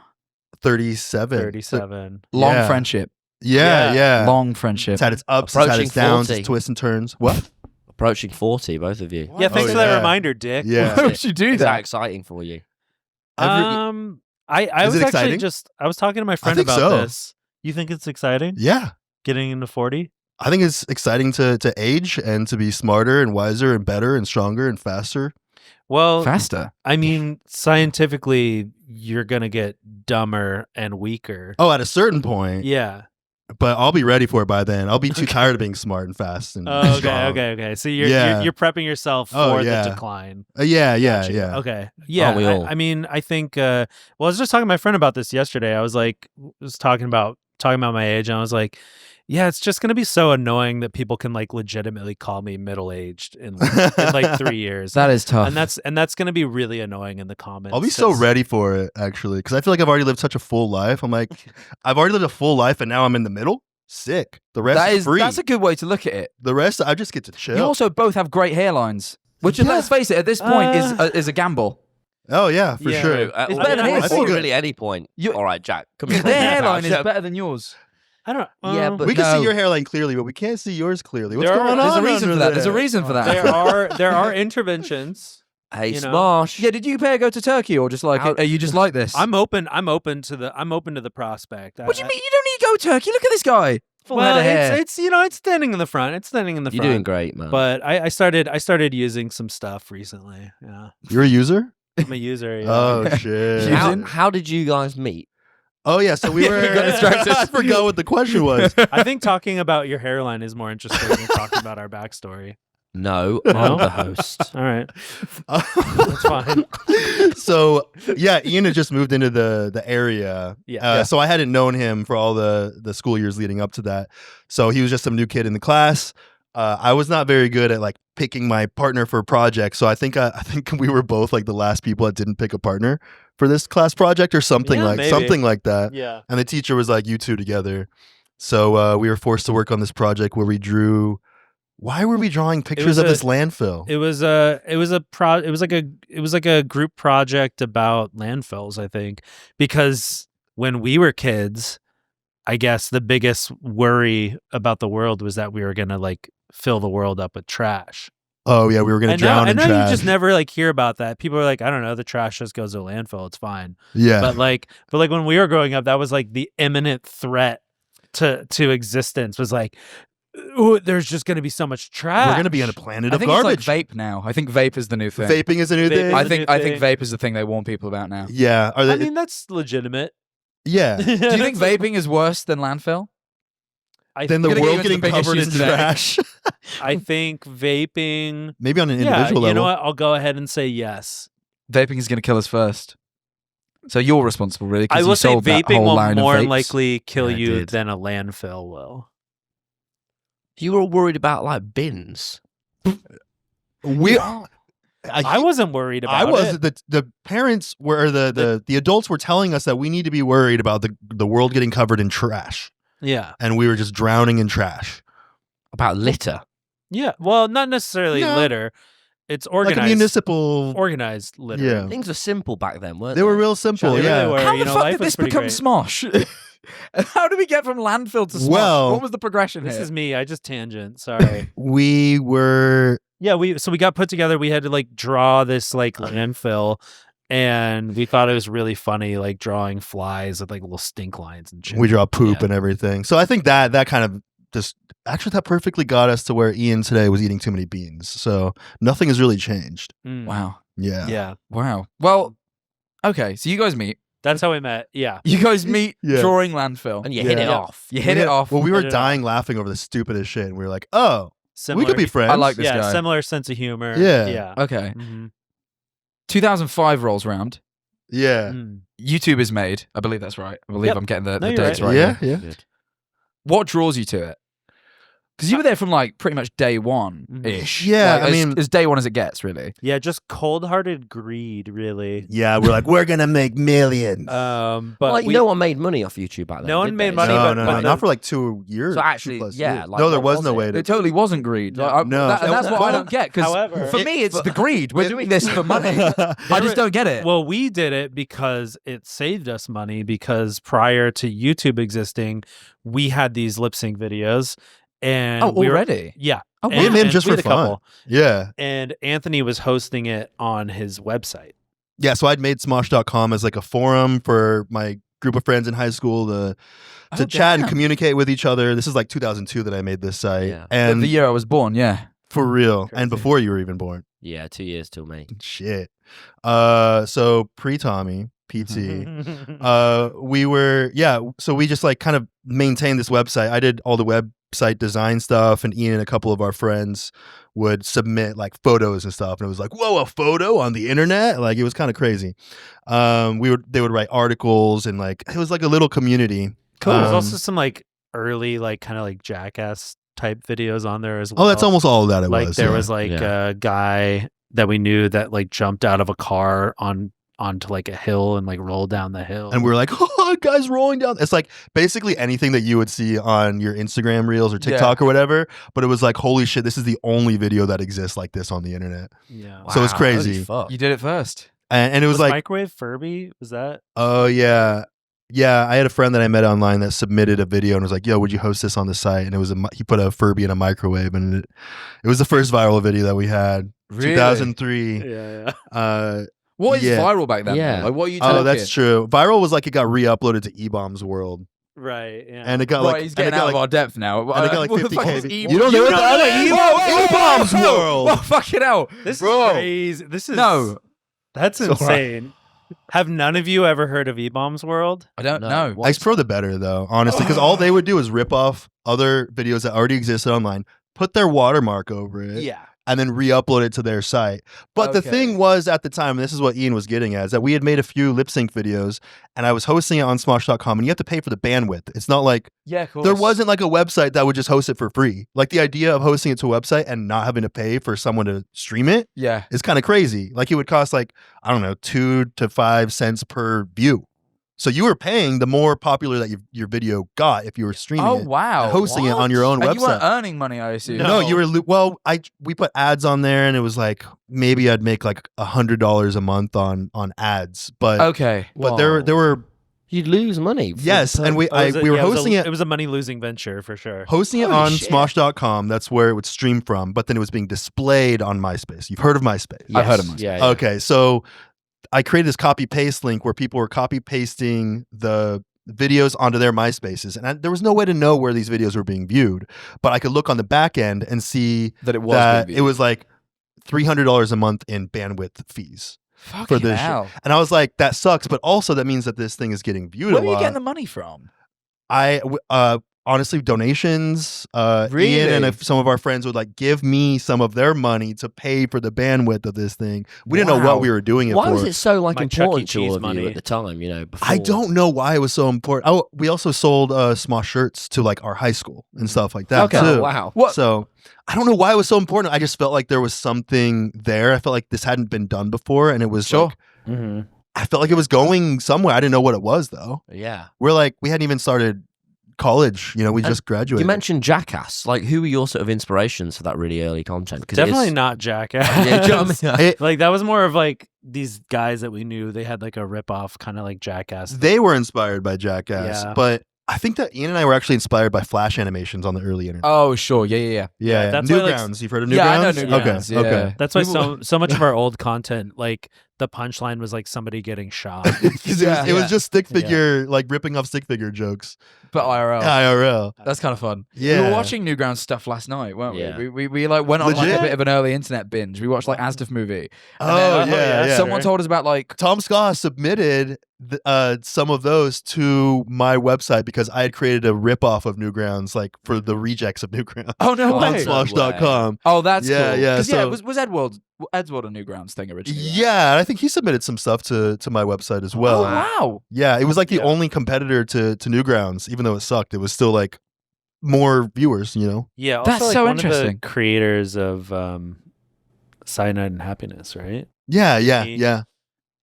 Speaker 4: 37.
Speaker 3: 37.
Speaker 2: Long
Speaker 4: Yeah.
Speaker 2: friendship.
Speaker 4: Yeah.
Speaker 2: Long friendship.
Speaker 4: It's had its ups, it's had
Speaker 1: Approaching
Speaker 4: its downs,
Speaker 1: 40.
Speaker 4: its twists and turns. What?
Speaker 1: Approaching 40, both of you.
Speaker 3: Yeah, thanks
Speaker 4: Oh,
Speaker 3: for that
Speaker 4: yeah.
Speaker 3: reminder, Dick.
Speaker 4: Yeah.
Speaker 2: Why would you do
Speaker 1: Is that
Speaker 2: that?
Speaker 1: exciting for you?
Speaker 3: I
Speaker 4: Is
Speaker 3: was
Speaker 4: it
Speaker 3: actually
Speaker 4: exciting?
Speaker 3: I was talking to my friend
Speaker 4: think
Speaker 3: about
Speaker 4: so.
Speaker 3: this. You think it's exciting?
Speaker 4: Yeah.
Speaker 3: Getting into 40?
Speaker 4: I think it's exciting to age and to be smarter and wiser and better and stronger and faster.
Speaker 3: Well,
Speaker 2: Faster.
Speaker 3: I mean, scientifically, you're gonna get dumber and weaker.
Speaker 4: Oh, at a certain point.
Speaker 3: Yeah.
Speaker 4: But I'll be ready for it by then. I'll be too tired of being smart and fast and
Speaker 3: Oh,
Speaker 4: strong.
Speaker 3: okay. So you're
Speaker 4: Yeah.
Speaker 3: you're prepping yourself for
Speaker 4: Oh, yeah.
Speaker 3: the decline.
Speaker 4: Yeah.
Speaker 3: Gotcha. Okay. Yeah.
Speaker 1: we all?
Speaker 3: I mean, I think. Well, I was just talking to my friend about this yesterday. I was talking about my age, and I was like, yeah, it's just gonna be so annoying that people can like legitimately call me middle aged in like 3 years.
Speaker 2: That is tough.
Speaker 3: and that's gonna be really annoying in the comments.
Speaker 4: I'll be so
Speaker 3: 'cause-
Speaker 4: ready for it, actually, because I feel like I've already lived such a full life. I'm like, I've already lived a full life, and now I'm in the middle. Sick. The rest is free.
Speaker 2: That's a good way to look at it.
Speaker 4: The rest, I just get to chill.
Speaker 2: You also both have great hairlines, which,
Speaker 4: Yeah.
Speaker 2: let's face it, at this point is a gamble.
Speaker 4: Oh yeah, for
Speaker 3: Yeah.
Speaker 4: sure.
Speaker 1: True.
Speaker 2: It's better than
Speaker 1: I
Speaker 2: his.
Speaker 1: think
Speaker 4: Good.
Speaker 1: really any point.
Speaker 2: You-
Speaker 1: All right, Jack. Come here.
Speaker 2: Their hairline is
Speaker 1: Yeah.
Speaker 2: better than yours.
Speaker 3: I don't.
Speaker 1: Yeah, but
Speaker 4: We can
Speaker 2: No.
Speaker 4: see your hairline clearly, but we can't see yours clearly. What's
Speaker 3: There are-
Speaker 4: going on?
Speaker 2: There's a reason
Speaker 4: under
Speaker 2: for that. There's a
Speaker 4: there?
Speaker 2: reason for that.
Speaker 3: there are interventions.
Speaker 1: Hey,
Speaker 3: You know.
Speaker 1: Smosh.
Speaker 2: Yeah, did you pay a go to Turkey or just like
Speaker 1: How-
Speaker 2: are you just like this?
Speaker 3: I'm open to the prospect.
Speaker 2: What do you mean? You don't need to go Turkey. Look at this guy. Full
Speaker 3: Well,
Speaker 2: head of hair.
Speaker 3: it's it's standing in the front. It's standing in the
Speaker 1: You're
Speaker 3: front.
Speaker 1: doing great, man.
Speaker 3: But I started using some stuff recently. Yeah,
Speaker 4: You're a user?
Speaker 3: I'm a user. Yeah.
Speaker 4: Oh shit.
Speaker 1: how did you guys meet?
Speaker 4: Oh yeah, so we were.
Speaker 2: got distracted.
Speaker 4: I forgot what the question was.
Speaker 3: I think talking about your hairline is more interesting than talking about our backstory.
Speaker 1: No,
Speaker 3: No?
Speaker 1: I'm the host.
Speaker 3: All right, that's fine.
Speaker 4: So yeah, Ian had just moved into the area.
Speaker 3: Yeah.
Speaker 4: So I hadn't known him for all the school years leading up to that. So he was just some new kid in the class. I was not very good at like picking my partner for a project. So I think we were both like the last people that didn't pick a partner for this class project or something
Speaker 3: Yeah, maybe.
Speaker 4: something like that.
Speaker 3: Yeah.
Speaker 4: And the teacher was like, "You two together." So we were forced to work on this project where we drew. Why were we drawing pictures of this landfill?
Speaker 3: It was like a group project about landfills, I think, because when we were kids, I guess the biggest worry about the world was that we were gonna like fill the world up with trash.
Speaker 4: Oh yeah, we were gonna drown in
Speaker 3: now
Speaker 4: trash.
Speaker 3: you just never like hear about that. People are like, I don't know, the trash just goes to landfill. It's fine.
Speaker 4: Yeah.
Speaker 3: But like when we were growing up, that was like the imminent threat to existence. Was like, ooh, there's just gonna be so much trash.
Speaker 4: We're gonna be on a planet
Speaker 2: I
Speaker 4: of
Speaker 2: think
Speaker 4: garbage.
Speaker 2: it's like vape now. I think vape is the new thing.
Speaker 4: Vaping is a new
Speaker 3: Vape
Speaker 4: thing.
Speaker 3: is
Speaker 2: I
Speaker 3: the
Speaker 2: think
Speaker 3: new
Speaker 2: I think
Speaker 3: thing.
Speaker 2: vape is the thing they warn people about now.
Speaker 4: Yeah. Are they?
Speaker 3: I mean, that's legitimate.
Speaker 4: yeah.
Speaker 2: Do you think vaping is worse than landfill?
Speaker 4: Then the
Speaker 2: Gonna get
Speaker 4: world
Speaker 2: you into
Speaker 4: getting
Speaker 2: the big
Speaker 4: covered in
Speaker 2: issues today.
Speaker 4: trash.
Speaker 3: I think vaping.
Speaker 4: Maybe on an
Speaker 3: Yeah,
Speaker 4: individual
Speaker 3: you
Speaker 4: level.
Speaker 3: know what? I'll go ahead and say yes.
Speaker 2: Vaping is going to kill us first. So you're responsible, really.
Speaker 3: I
Speaker 2: Because
Speaker 3: will
Speaker 2: you
Speaker 3: say
Speaker 2: sold that
Speaker 3: vaping
Speaker 2: whole
Speaker 3: will
Speaker 2: line
Speaker 3: more
Speaker 2: of vapes.
Speaker 3: likely kill
Speaker 4: Yeah, I
Speaker 3: you
Speaker 4: did.
Speaker 3: than a landfill will.
Speaker 1: You were all worried about like bins.
Speaker 4: We.
Speaker 3: I wasn't worried about
Speaker 4: I was.
Speaker 3: it.
Speaker 4: The parents were the adults were telling us that we need to be worried about the world getting covered in trash,
Speaker 3: Yeah.
Speaker 4: and we were just drowning in trash.
Speaker 1: About litter.
Speaker 3: Yeah. Well, not necessarily
Speaker 4: No.
Speaker 3: litter. It's organized.
Speaker 4: Like a municipal.
Speaker 3: organized litter.
Speaker 4: Yeah.
Speaker 1: Things were simple back then, weren't
Speaker 4: They were real simple.
Speaker 3: They really
Speaker 4: yeah.
Speaker 3: were.
Speaker 2: How
Speaker 3: you
Speaker 2: the
Speaker 3: know,
Speaker 2: fuck
Speaker 3: life
Speaker 2: did
Speaker 3: was
Speaker 2: this
Speaker 3: pretty
Speaker 2: become
Speaker 3: great.
Speaker 2: Smosh? How did we get from landfill to Smosh?
Speaker 4: Well-
Speaker 2: What was the progression
Speaker 3: This
Speaker 2: here?
Speaker 3: is me. I just tangent. Sorry.
Speaker 4: We were.
Speaker 3: Yeah, we got put together. We had to like draw this like landfill, and we thought it was really funny, like drawing flies with like little stink lines and shit.
Speaker 4: We draw poop
Speaker 3: Yeah.
Speaker 4: and everything. So I think that kind of just actually that perfectly got us to where Ian today was eating too many beans. So nothing has really changed.
Speaker 3: Mm.
Speaker 2: Wow.
Speaker 4: Yeah.
Speaker 3: Yeah,
Speaker 2: Wow. Well, okay. So you guys meet.
Speaker 3: that's how we met. Yeah.
Speaker 2: You guys meet
Speaker 4: Yeah.
Speaker 2: drawing landfill.
Speaker 1: And you hit it
Speaker 4: Yeah.
Speaker 1: off.
Speaker 2: You hit it off.
Speaker 4: Well, we were
Speaker 3: Hit it
Speaker 4: dying laughing over the stupidest shit, and we were like, "Oh,
Speaker 3: Similar,
Speaker 4: we could be friends."
Speaker 2: I like this
Speaker 3: yeah,
Speaker 2: guy.
Speaker 3: similar sense of humor.
Speaker 4: Yeah.
Speaker 3: Yeah.
Speaker 2: Okay.
Speaker 3: Mhm.
Speaker 2: 2005 rolls round.
Speaker 4: Yeah.
Speaker 3: Mm.
Speaker 2: YouTube is made. I believe that's right. I believe
Speaker 3: Yep.
Speaker 2: I'm getting the
Speaker 3: No, you're
Speaker 2: dates
Speaker 3: right.
Speaker 2: right.
Speaker 4: Yeah.
Speaker 2: here.
Speaker 4: Yeah.
Speaker 1: Good.
Speaker 2: What draws you to it? Because you were there from like pretty much day one ish.
Speaker 4: Yeah,
Speaker 2: Like,
Speaker 4: I mean-
Speaker 2: as day one as it gets, really.
Speaker 3: Yeah, just cold-hearted greed, really.
Speaker 4: Yeah, we're like, we're gonna make millions.
Speaker 3: But
Speaker 1: like, no one made money off YouTube back then.
Speaker 3: No one
Speaker 1: did
Speaker 3: made
Speaker 1: they?
Speaker 3: money,
Speaker 4: no,
Speaker 3: but-
Speaker 4: no,
Speaker 3: but
Speaker 4: no,
Speaker 3: the-
Speaker 4: not for like 2 years.
Speaker 1: So actually,
Speaker 4: 2+
Speaker 1: yeah,
Speaker 4: years.
Speaker 1: like,
Speaker 4: no, there
Speaker 1: what
Speaker 4: was
Speaker 1: was
Speaker 4: no
Speaker 1: it?
Speaker 4: way
Speaker 2: It
Speaker 4: to.
Speaker 2: totally wasn't greed. Like,
Speaker 4: No.
Speaker 2: and that's what I don't get. Because
Speaker 3: However-
Speaker 2: for me, it's the greed. We're doing this for money. I just don't get it.
Speaker 3: Well, we did it because it saved us money, because prior to YouTube existing, we had these lip sync videos. And we were-
Speaker 2: already?
Speaker 3: yeah.
Speaker 2: Oh,
Speaker 4: We made them just
Speaker 3: we
Speaker 4: for
Speaker 3: had a
Speaker 4: fun.
Speaker 3: couple.
Speaker 4: Yeah.
Speaker 3: And Anthony was hosting it on his website.
Speaker 4: Yeah, so I'd made Smosh.com as like a forum for my group of friends in high school to chat and
Speaker 2: damn.
Speaker 4: communicate with each other. This is like 2002 that I made this site.
Speaker 1: Yeah.
Speaker 4: And
Speaker 2: The year I was born, yeah.
Speaker 4: for real.
Speaker 3: Crazy.
Speaker 4: And before you were even born.
Speaker 1: Yeah, 2 years till me.
Speaker 4: Shit. So pre-Tommy, PT, so we just like kind of maintained this website. I did all the website design stuff, and Ian and a couple of our friends would submit like photos and stuff, and it was like, whoa, a photo on the internet? Like, it was kind of crazy. They would write articles, and like it was like a little community.
Speaker 3: Cool. There's also some like early, like kind of like Jackass type videos on there as well.
Speaker 4: Oh, that's almost all of that it
Speaker 3: like
Speaker 4: was.
Speaker 3: there
Speaker 4: yeah.
Speaker 3: was like
Speaker 1: Yeah.
Speaker 3: a guy that we knew that like jumped out of a car onto like a hill and like rolled down the hill.
Speaker 4: And we were like, oh, guys rolling down. It's like basically anything that you would see on your Instagram reels or TikTok or whatever. But it was like, holy shit, this is the only video that exists like this on the internet.
Speaker 3: yeah.
Speaker 4: So it's
Speaker 1: Wow,
Speaker 4: crazy.
Speaker 1: holy fuck.
Speaker 2: You did it first.
Speaker 4: And it was like,
Speaker 3: microwave Furby, was that?
Speaker 4: oh, yeah. Yeah, I had a friend that I met online that submitted a video and was like, yo, would you host this on the site? And it was he put a Furby in a microwave, and it was the first viral video that we had.
Speaker 2: Really?
Speaker 4: 2003.
Speaker 3: Yeah.
Speaker 2: What is
Speaker 4: Yeah.
Speaker 2: viral back then?
Speaker 1: Yeah.
Speaker 2: Like, what are you talking?
Speaker 4: Oh, that's true. Viral was like it got re-uploaded to E-Bomb's World.
Speaker 3: Right. Yeah.
Speaker 4: And it got
Speaker 2: Right,
Speaker 4: like
Speaker 2: he's
Speaker 4: and
Speaker 2: getting
Speaker 4: it got
Speaker 2: out of
Speaker 4: like
Speaker 2: our depth now.
Speaker 4: and it got like
Speaker 2: What the fuck
Speaker 4: 50K.
Speaker 2: is E-Bomb?
Speaker 4: You don't know what that is?
Speaker 2: E-Bomb's
Speaker 4: E-Bomb's World.
Speaker 2: Whoa, fucking hell.
Speaker 3: this
Speaker 2: Bro.
Speaker 3: is crazy. This is
Speaker 2: No,
Speaker 3: That's
Speaker 4: It's all right.
Speaker 3: insane. Have none of you ever heard of E-Bomb's World?
Speaker 2: I don't
Speaker 1: No.
Speaker 2: know.
Speaker 1: What?
Speaker 4: Ice Pro the better though, honestly, because all they would do is rip off other videos that already existed online, put their watermark over it,
Speaker 3: Yeah.
Speaker 4: and then re-upload it to their site. But the
Speaker 2: Okay.
Speaker 4: thing was at the time, and this is what Ian was getting at, is that we had made a few lip sync videos, and I was hosting it on Smosh.com, and you have to pay for the bandwidth. It's not like
Speaker 2: Yeah, of course.
Speaker 4: there wasn't like a website that would just host it for free. Like the idea of hosting it to a website and not having to pay for someone to stream it
Speaker 2: Yeah.
Speaker 4: is kind of crazy. Like it would cost like, I don't know, 2 to 5 cents per view. So you were paying the more popular that your video got if you were streaming
Speaker 2: Oh
Speaker 4: it.
Speaker 2: wow.
Speaker 4: and hosting it on your own
Speaker 2: And you weren't
Speaker 4: website.
Speaker 2: earning money, I assume.
Speaker 4: No, you were we put ads on there, and it was like maybe I'd make like $100 a month on ads, but
Speaker 2: Okay.
Speaker 4: there were
Speaker 1: You'd lose money.
Speaker 4: yes, and we were hosting
Speaker 3: It was a money losing venture for sure.
Speaker 4: hosting it
Speaker 1: Holy
Speaker 4: on
Speaker 1: shit.
Speaker 4: Smosh.com. That's where it would stream from, but then it was being displayed on MySpace. You've heard of MySpace?
Speaker 2: I've heard of MySpace.
Speaker 1: Yeah.
Speaker 4: Okay, so I created this copy paste link where people were copy pasting the videos onto their MySpaces, and there was no way to know where these videos were being viewed, but I could look on the back end and see
Speaker 2: That it was.
Speaker 4: that
Speaker 2: being
Speaker 4: it was like $300 a month in bandwidth fees
Speaker 2: Fucking
Speaker 4: for this
Speaker 2: hell.
Speaker 4: shit. And I was like, that sucks, but also that means that this thing is getting viewed
Speaker 2: Where
Speaker 4: a
Speaker 2: are you
Speaker 4: lot.
Speaker 2: getting the money from?
Speaker 4: Honestly, donations. Ian
Speaker 2: Really?
Speaker 4: and some of our friends would like give me some of their money to pay for the bandwidth of this thing. We didn't know
Speaker 2: Wow.
Speaker 4: what we were doing it
Speaker 1: Why
Speaker 4: for.
Speaker 1: was it so like
Speaker 3: My Chuck E.
Speaker 1: important to
Speaker 3: Cheese
Speaker 1: all of
Speaker 3: money.
Speaker 1: you at the time? You know, before.
Speaker 4: I don't know why it was so important. Oh, we also sold Smosh shirts to like our high school and stuff like that
Speaker 2: Okay.
Speaker 4: too.
Speaker 1: Oh, wow.
Speaker 2: What?
Speaker 4: So I don't know why it was so important. I just felt like there was something there. I felt like this hadn't been done before, and it was
Speaker 2: Sure.
Speaker 4: like,
Speaker 1: Mm-hmm.
Speaker 4: I felt like it was going somewhere. I didn't know what it was though.
Speaker 1: Yeah.
Speaker 4: We hadn't even started college. You know, we
Speaker 1: And
Speaker 4: just graduated.
Speaker 1: You mentioned Jackass. Like, who were your sort of inspirations for that really early content? 'Cause it
Speaker 3: Definitely
Speaker 1: is-
Speaker 3: not Jackass.
Speaker 1: Yeah, do you know what I mean?
Speaker 3: Like that was more of like these guys that we knew. They had like a rip off kind of like Jackass.
Speaker 4: They were inspired by Jackass,
Speaker 3: Yeah.
Speaker 4: but I think that Ian and I were actually inspired by Flash animations on the early internet.
Speaker 2: Oh, sure. Yeah.
Speaker 4: yeah,
Speaker 3: that's why, like,
Speaker 4: Newgrounds. You've heard of Newgrounds?
Speaker 2: Yeah, I know Newgrounds,
Speaker 4: Okay,
Speaker 2: yeah.
Speaker 4: okay.
Speaker 3: That's why
Speaker 2: We-
Speaker 3: so much of our old content, like the punchline was like somebody getting shot.
Speaker 4: 'Cause
Speaker 2: Yeah.
Speaker 4: it was just stick figure, like ripping off stick figure jokes.
Speaker 2: But IRL.
Speaker 4: IRL.
Speaker 2: That's kind of fun.
Speaker 4: Yeah.
Speaker 2: We were watching Newgrounds stuff last night, weren't we?
Speaker 1: Yeah.
Speaker 2: We like went on like a
Speaker 4: Legit?
Speaker 2: bit of an early internet binge. We watched like Asdif movie. And
Speaker 4: Oh,
Speaker 2: then,
Speaker 4: yeah.
Speaker 2: Someone told us about like
Speaker 4: Tom Scott submitted some of those to my website because I had created a ripoff of Newgrounds, like for the rejects of Newgrounds
Speaker 2: oh no
Speaker 1: Oh,
Speaker 4: on
Speaker 2: way.
Speaker 1: Smosh.
Speaker 4: Smosh.com.
Speaker 2: Oh, that's
Speaker 4: Yeah,
Speaker 2: cool.
Speaker 4: yeah,
Speaker 2: 'Cause,
Speaker 4: so-
Speaker 2: was Edward a Newgrounds thing originally? right?
Speaker 4: Yeah, and I think he submitted some stuff to my website as well.
Speaker 2: Oh wow.
Speaker 4: Yeah, it was like the
Speaker 3: Yeah.
Speaker 4: only competitor to Newgrounds, even though it sucked. It was still like more viewers, you know.
Speaker 3: Yeah, also
Speaker 2: That's
Speaker 3: like
Speaker 2: so
Speaker 3: one
Speaker 2: interesting.
Speaker 3: of the creators of Cyanide and Happiness, right?
Speaker 4: Yeah, yeah,
Speaker 3: He-
Speaker 4: yeah.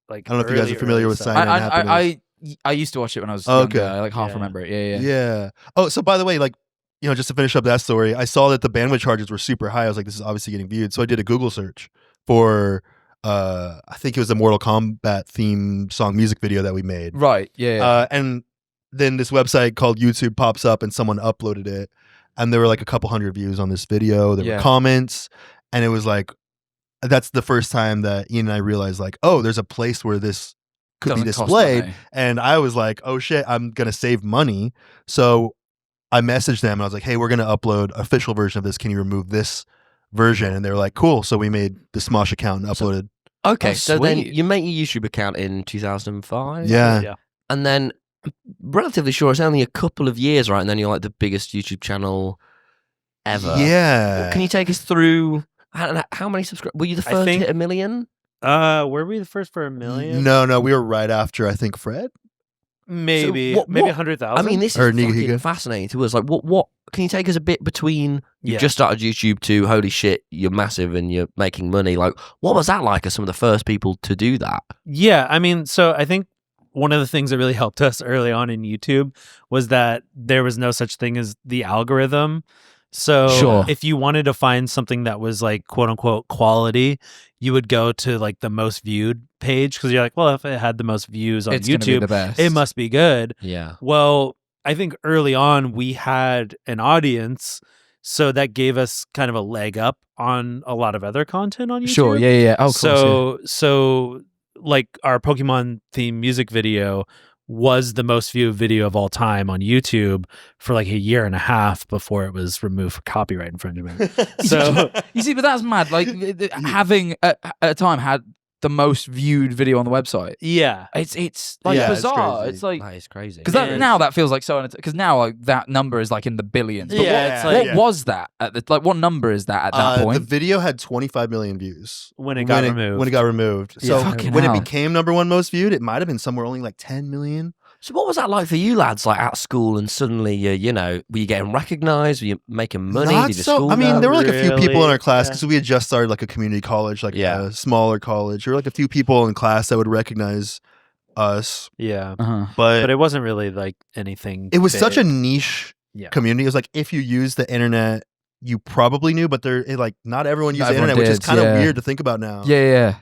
Speaker 3: Like
Speaker 4: I don't know if you guys are familiar with
Speaker 3: Cyanide.
Speaker 4: Cyanide and Happiness.
Speaker 2: I used to watch it when I was
Speaker 4: Okay.
Speaker 2: younger. I like half
Speaker 3: Yeah.
Speaker 2: remember it. Yeah.
Speaker 4: Yeah. Oh, so by the way, like, you know, just to finish up that story, I saw that the bandwidth charges were super high. I was like, this is obviously getting viewed. So I did a Google search for, I think it was a Mortal Kombat theme song music video that we made.
Speaker 2: Right. Yeah.
Speaker 4: And then this website called YouTube pops up and someone uploaded it. And there were like a couple hundred views on this video. There were comments. And it was like, that's the first time that Ian and I realized, like, oh, there's a place where this could be
Speaker 2: Doesn't cost
Speaker 4: displayed.
Speaker 2: money.
Speaker 4: And I was like, oh shit, I'm going to save money. So I messaged them and I was like, hey, we're going to upload an official version of this. Can you remove this version? And they were like, cool. So we made the Smosh account and uploaded.
Speaker 1: Okay,
Speaker 2: Oh,
Speaker 1: so then
Speaker 2: sweet.
Speaker 1: you make your YouTube account in 2005.
Speaker 4: Yeah.
Speaker 3: Yeah.
Speaker 1: And then, relatively sure, it's only a couple of years, right? And then you're like the biggest YouTube channel ever.
Speaker 4: Yeah.
Speaker 1: Can you take us through how many subscribers? Were you the
Speaker 3: I
Speaker 1: first
Speaker 3: think-
Speaker 1: to hit 1 million?
Speaker 3: Were we the first for 1 million?
Speaker 4: No, we were right after, I think, Fred.
Speaker 3: Maybe.
Speaker 1: So what-
Speaker 3: maybe
Speaker 1: what-
Speaker 3: 100,000.
Speaker 1: I mean, this
Speaker 4: Or
Speaker 1: is
Speaker 4: Niga
Speaker 1: fucking
Speaker 4: Higa.
Speaker 1: fascinating to us. Like, what? Can you take us a bit between you
Speaker 3: Yeah.
Speaker 1: just started YouTube to holy shit, you're massive and you're making money? Like, what was that like as some of the first people to do that?
Speaker 3: Yeah, I mean, so I think one of the things that really helped us early on in YouTube was that there was no such thing as the algorithm. So
Speaker 2: Sure.
Speaker 3: if you wanted to find something that was like quote unquote quality, you would go to like the most viewed page because you're like, well, if it had the most views on
Speaker 2: It's gonna be
Speaker 3: YouTube,
Speaker 2: the best.
Speaker 3: it must be good.
Speaker 1: Yeah.
Speaker 3: Well, I think early on we had an audience, so that gave us kind of a leg up on a lot of other content on YouTube.
Speaker 2: Sure. Yeah. Oh, cool.
Speaker 3: So like our Pokemon theme music video was the most viewed video of all time on YouTube for like a year and a half before it was removed for copyright infringement. So
Speaker 2: You see, but that's mad. Like having at a time had the most viewed video on the website.
Speaker 3: yeah,
Speaker 2: It's like
Speaker 4: Yeah, it's
Speaker 2: bizarre.
Speaker 4: crazy.
Speaker 2: It's like
Speaker 1: That is crazy.
Speaker 2: because
Speaker 3: Yeah.
Speaker 2: now that feels like so. Because now like that number is like in the billions. But
Speaker 3: Yeah, it's
Speaker 2: what,
Speaker 3: like-
Speaker 2: what was that at the like? What number is that at that
Speaker 4: The
Speaker 2: point?
Speaker 4: video had 25 million views
Speaker 3: when it got removed.
Speaker 4: When it got removed.
Speaker 3: Yeah.
Speaker 4: So
Speaker 2: Fucking
Speaker 4: when
Speaker 2: hell.
Speaker 4: it became number one most viewed, it might have been somewhere only like 10 million.
Speaker 1: So what was that like for you lads, like at school and suddenly you know, were you getting recognized? Were you making money?
Speaker 4: Not
Speaker 1: Did your
Speaker 4: so.
Speaker 1: school
Speaker 4: I mean,
Speaker 1: go?
Speaker 4: there were like a few people in
Speaker 3: Really?
Speaker 4: our class
Speaker 3: Yeah.
Speaker 4: because we had just started like a community college, like
Speaker 1: Yeah.
Speaker 4: a smaller college. There were like a few people in class that would recognize us,
Speaker 3: yeah,
Speaker 2: Uh-huh.
Speaker 3: but it wasn't really like anything.
Speaker 4: it was such a
Speaker 3: big.
Speaker 4: niche
Speaker 3: Yeah.
Speaker 4: community. It was like if you use the internet, you probably knew, but like not everyone used
Speaker 2: Not
Speaker 4: the
Speaker 2: everyone
Speaker 4: internet, which is
Speaker 2: did,
Speaker 4: kind of
Speaker 2: yeah.
Speaker 4: weird to think about now.
Speaker 2: Yeah.